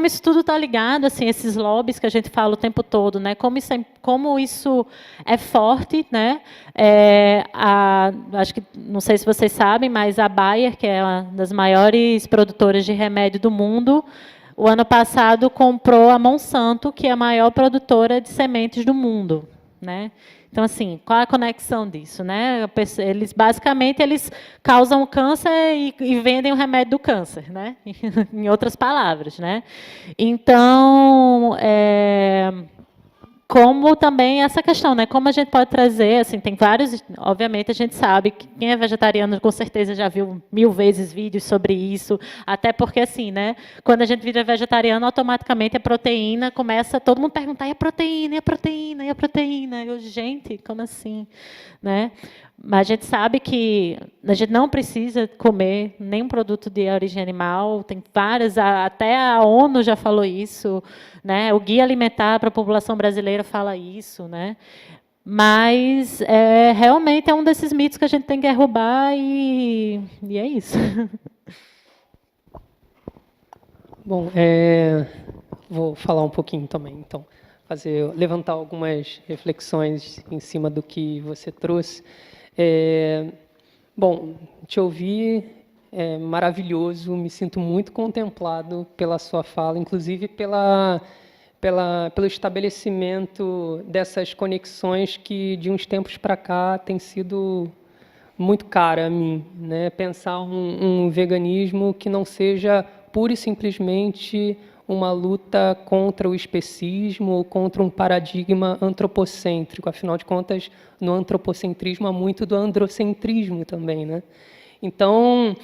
isso tudo está ligado, assim, esses lobbies que a gente fala o tempo todo, né? Como isso é forte, né? Acho que não sei se vocês sabem, mas a Bayer, que é uma das maiores produtoras de remédio do mundo, o ano passado comprou a Monsanto, que é a maior produtora de sementes do mundo, né? Então, assim, qual a conexão disso, né? Basicamente, eles causam câncer e vendem o remédio do câncer, né? Em outras palavras, né? Então, como também essa questão, né? Como a gente pode trazer, assim, tem vários, obviamente a gente sabe que quem é vegetariano com certeza já viu 1000 vezes vídeos sobre isso, até porque assim, né? Quando a gente vira vegetariano, automaticamente a proteína começa, todo mundo perguntar, e a proteína, e a proteína, e a proteína? Eu, gente, como assim, né? Mas a gente sabe que a gente não precisa comer nenhum produto de origem animal, tem várias, até a ONU já falou isso, né? O Guia Alimentar para a População Brasileira fala isso, né? Mas realmente é um desses mitos que a gente tem que derrubar e é isso. Bom, vou falar um pouquinho também, então, levantar algumas reflexões em cima do que você trouxe. Bom, te ouvir é maravilhoso, me sinto muito contemplado pela sua fala, inclusive pelo estabelecimento dessas conexões que, de uns tempos para cá, tem sido muito cara a mim, né? Pensar um veganismo que não seja pura e simplesmente uma luta contra o especismo ou contra um paradigma antropocêntrico. Afinal de contas, no antropocentrismo há muito do androcentrismo também, né? Então,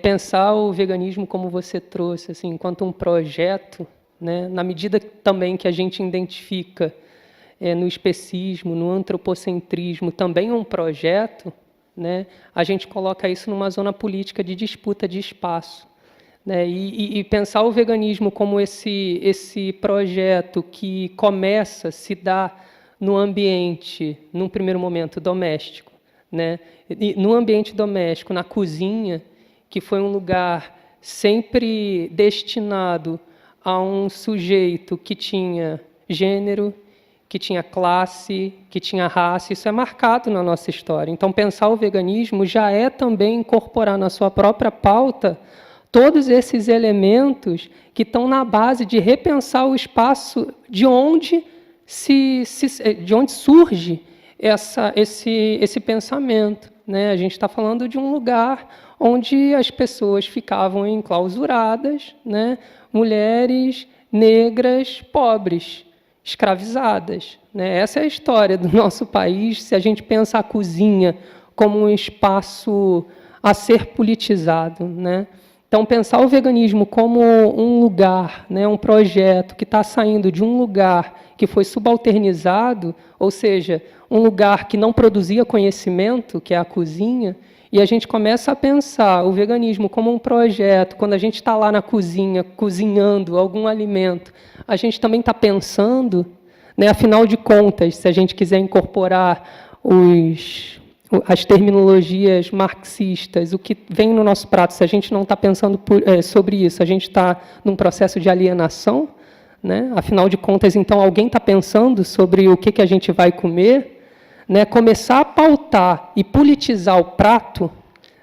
pensar o veganismo como você trouxe, assim, enquanto um projeto, né, na medida também que a gente identifica no especismo, no antropocentrismo, também um projeto, né, a gente coloca isso numa zona política de disputa de espaço, né? E pensar o veganismo como esse projeto que começa, se dá no ambiente, num primeiro momento, doméstico, né? E no ambiente doméstico, na cozinha, que foi um lugar sempre destinado a um sujeito que tinha gênero, que tinha classe, que tinha raça, isso é marcado na nossa história. Então, pensar o veganismo já é também incorporar na sua própria pauta todos esses elementos que estão na base de repensar o espaço de onde surge esse pensamento, né? A gente está falando de um lugar onde as pessoas ficavam enclausuradas, né? Mulheres negras, pobres, escravizadas, né? Essa é a história do nosso país, se a gente pensa a cozinha como um espaço a ser politizado, né? Então, pensar o veganismo como um lugar, né, um projeto que está saindo de um lugar que foi subalternizado, ou seja, um lugar que não produzia conhecimento, que é a cozinha, e a gente começa a pensar o veganismo como um projeto, quando a gente está lá na cozinha, cozinhando algum alimento, a gente também está pensando, né, afinal de contas, se a gente quiser incorporar as terminologias marxistas, o que vem no nosso prato, se a gente não está pensando sobre isso, a gente está num processo de alienação, né? Afinal de contas, então, alguém está pensando sobre o que a gente vai comer, né? Começar a pautar e politizar o prato,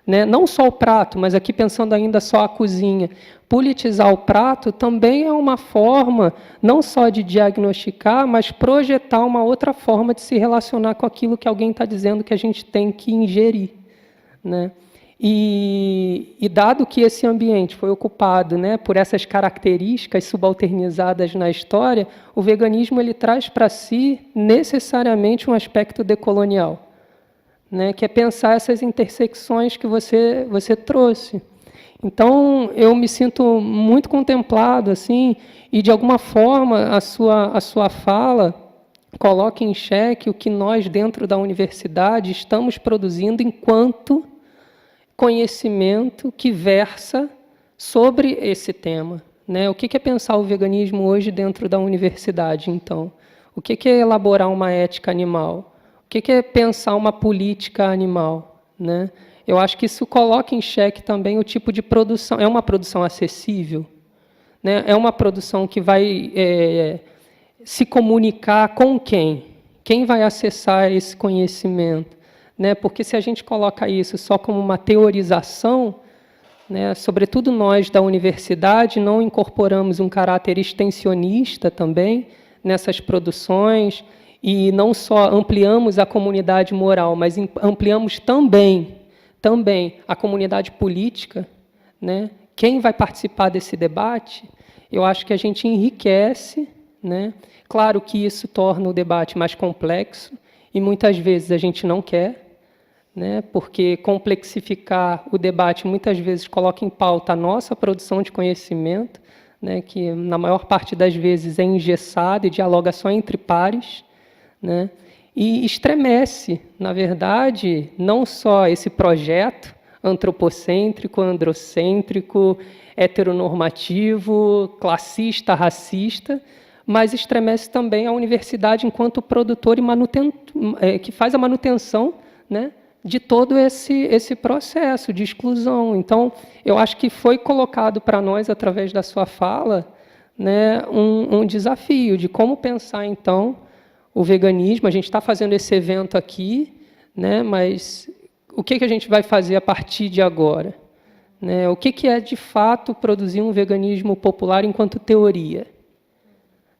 né? Não só o prato, mas aqui pensando ainda só a cozinha, politizar o prato também é uma forma não só de diagnosticar, mas projetar uma outra forma de se relacionar com aquilo que alguém está dizendo que a gente tem que ingerir, né? E dado que esse ambiente foi ocupado, né, por essas características subalternizadas na história, o veganismo ele traz para si necessariamente um aspecto decolonial, né, que é pensar essas intersecções que você trouxe. Então, eu me sinto muito contemplado, assim, e, de alguma forma, a sua fala coloca em xeque o que nós, dentro da universidade, estamos produzindo enquanto conhecimento que versa sobre esse tema, né? O que é pensar o veganismo hoje dentro da universidade, então? O que é elaborar uma ética animal? O que é pensar uma política animal, né? Eu acho que isso coloca em xeque também o tipo de produção. É uma produção acessível? Né? É uma produção que vai se comunicar com quem? Quem vai acessar esse conhecimento? Né? Porque se a gente coloca isso só como uma teorização, né, sobretudo nós da universidade, não incorporamos um caráter extensionista também nessas produções, e não só ampliamos a comunidade moral, mas ampliamos também a comunidade política, né? Quem vai participar desse debate, eu acho que a gente enriquece, né? Claro que isso torna o debate mais complexo, e muitas vezes a gente não quer, né? Porque complexificar o debate muitas vezes coloca em pauta a nossa produção de conhecimento, né? Que na maior parte das vezes é engessada e dialoga só entre pares, né? E estremece, na verdade, não só esse projeto antropocêntrico, androcêntrico, heteronormativo, classista, racista, mas estremece também a universidade enquanto produtor e que faz a manutenção, né, de todo esse processo de exclusão. Então, eu acho que foi colocado para nós, através da sua fala, né, um desafio de como pensar, então, o veganismo. A gente está fazendo esse evento aqui, né, mas o que a gente vai fazer a partir de agora? Né? O que é, de fato, produzir um veganismo popular enquanto teoria?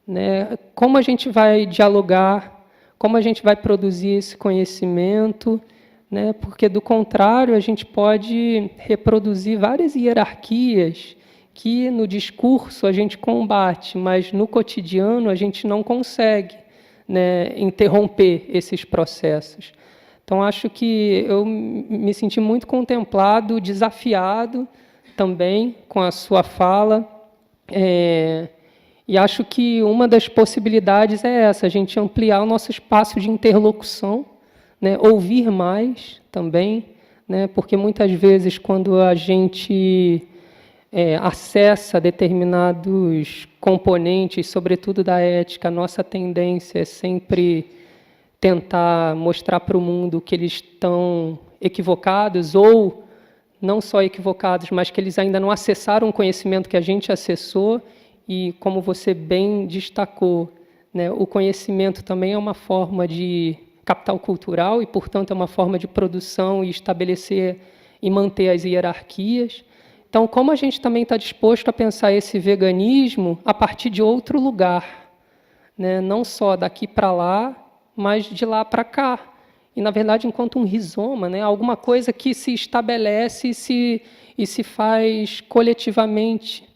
Né? Como a gente vai dialogar? Como a gente vai produzir esse conhecimento? Né? Porque, do contrário, a gente pode reproduzir várias hierarquias que, no discurso, a gente combate, mas, no cotidiano, a gente não consegue, né, interromper esses processos. Então, acho que eu me senti muito contemplado, desafiado também com a sua fala, e acho que uma das possibilidades é essa, a gente ampliar o nosso espaço de interlocução, né, ouvir mais também, né, porque muitas vezes, quando a gente acessa determinados componentes, sobretudo da ética, a nossa tendência é sempre tentar mostrar para o mundo que eles estão equivocados, ou não só equivocados, mas que eles ainda não acessaram o conhecimento que a gente acessou, e como você bem destacou, né, o conhecimento também é uma forma de capital cultural e, portanto, é uma forma de produção e estabelecer e manter as hierarquias. Então, como a gente também está disposto a pensar esse veganismo a partir de outro lugar, né, não só daqui para lá, mas de lá para cá. E, na verdade, enquanto um rizoma, né, alguma coisa que se estabelece e se faz coletivamente.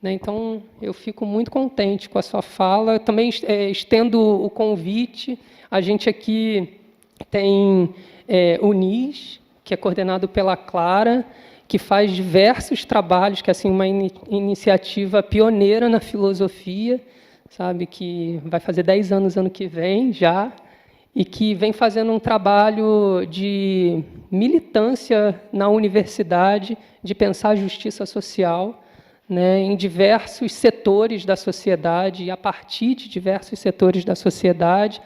Né? Então, eu fico muito contente com a sua fala. Também estendo o convite. A gente aqui tem o NIS, que é coordenado pela Clara, que faz diversos trabalhos, que é assim, uma iniciativa pioneira na filosofia, sabe, que vai fazer 10 anos ano que vem já, e que vem fazendo um trabalho de militância na universidade, de pensar a justiça social, né, em diversos setores da sociedade, e a partir de diversos setores da sociedade.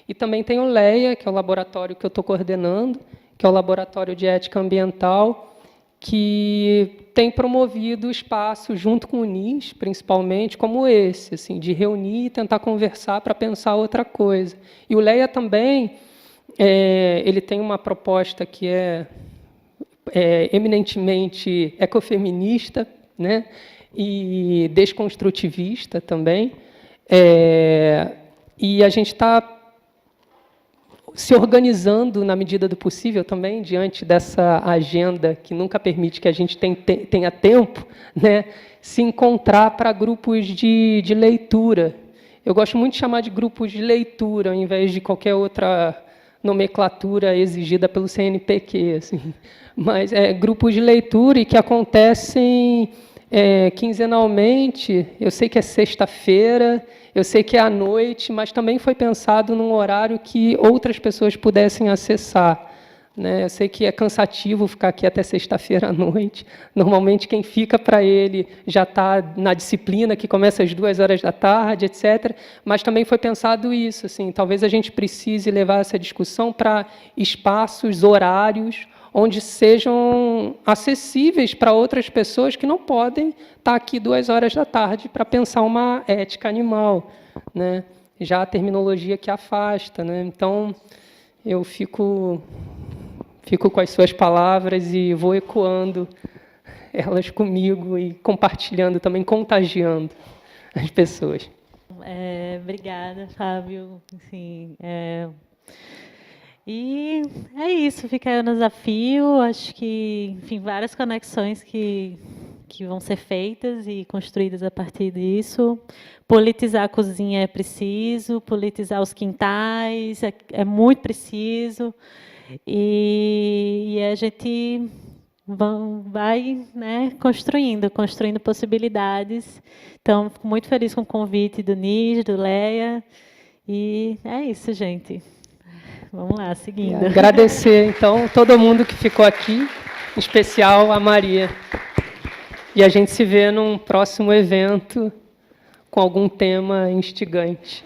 E também tem o LEA, que é o laboratório que eu estou coordenando, que é o Laboratório de Ética Ambiental, que tem promovido espaços, junto com o NIS, principalmente, como esse, assim, de reunir e tentar conversar para pensar outra coisa. E o LEA também ele tem uma proposta que é eminentemente ecofeminista, né, e desconstrutivista também. E a gente está se organizando na medida do possível também, diante dessa agenda que nunca permite que a gente tenha tempo, né, se encontrar para grupos de leitura. Eu gosto muito de chamar de grupos de leitura, ao invés de qualquer outra nomenclatura exigida pelo CNPq. Assim. Mas grupos de leitura e que acontecem quinzenalmente. Eu sei que é sexta-feira, eu sei que é à noite, mas também foi pensado num horário que outras pessoas pudessem acessar. Né? Eu sei que é cansativo ficar aqui até sexta-feira à noite. Normalmente, quem fica para ele já está na disciplina, que começa às 14h, etc. Mas também foi pensado isso. Assim, talvez a gente precise levar essa discussão para espaços, horários, onde sejam acessíveis para outras pessoas que não podem estar aqui 14h para pensar uma ética animal, né? Já a terminologia que afasta, né? Então, eu fico com as suas palavras e vou ecoando elas comigo e compartilhando também, contagiando as pessoas. Obrigada, Fábio. Assim, E é isso, fica aí o desafio. Acho que, enfim, várias conexões que vão ser feitas e construídas a partir disso. Politizar a cozinha é preciso, politizar os quintais é muito preciso. E a gente vai, né, construindo possibilidades. Então, fico muito feliz com o convite do NIS, do LEA. E é isso, gente. Vamos lá, seguindo. Agradecer, então, todo mundo que ficou aqui, em especial a Maria. E a gente se vê num próximo evento com algum tema instigante.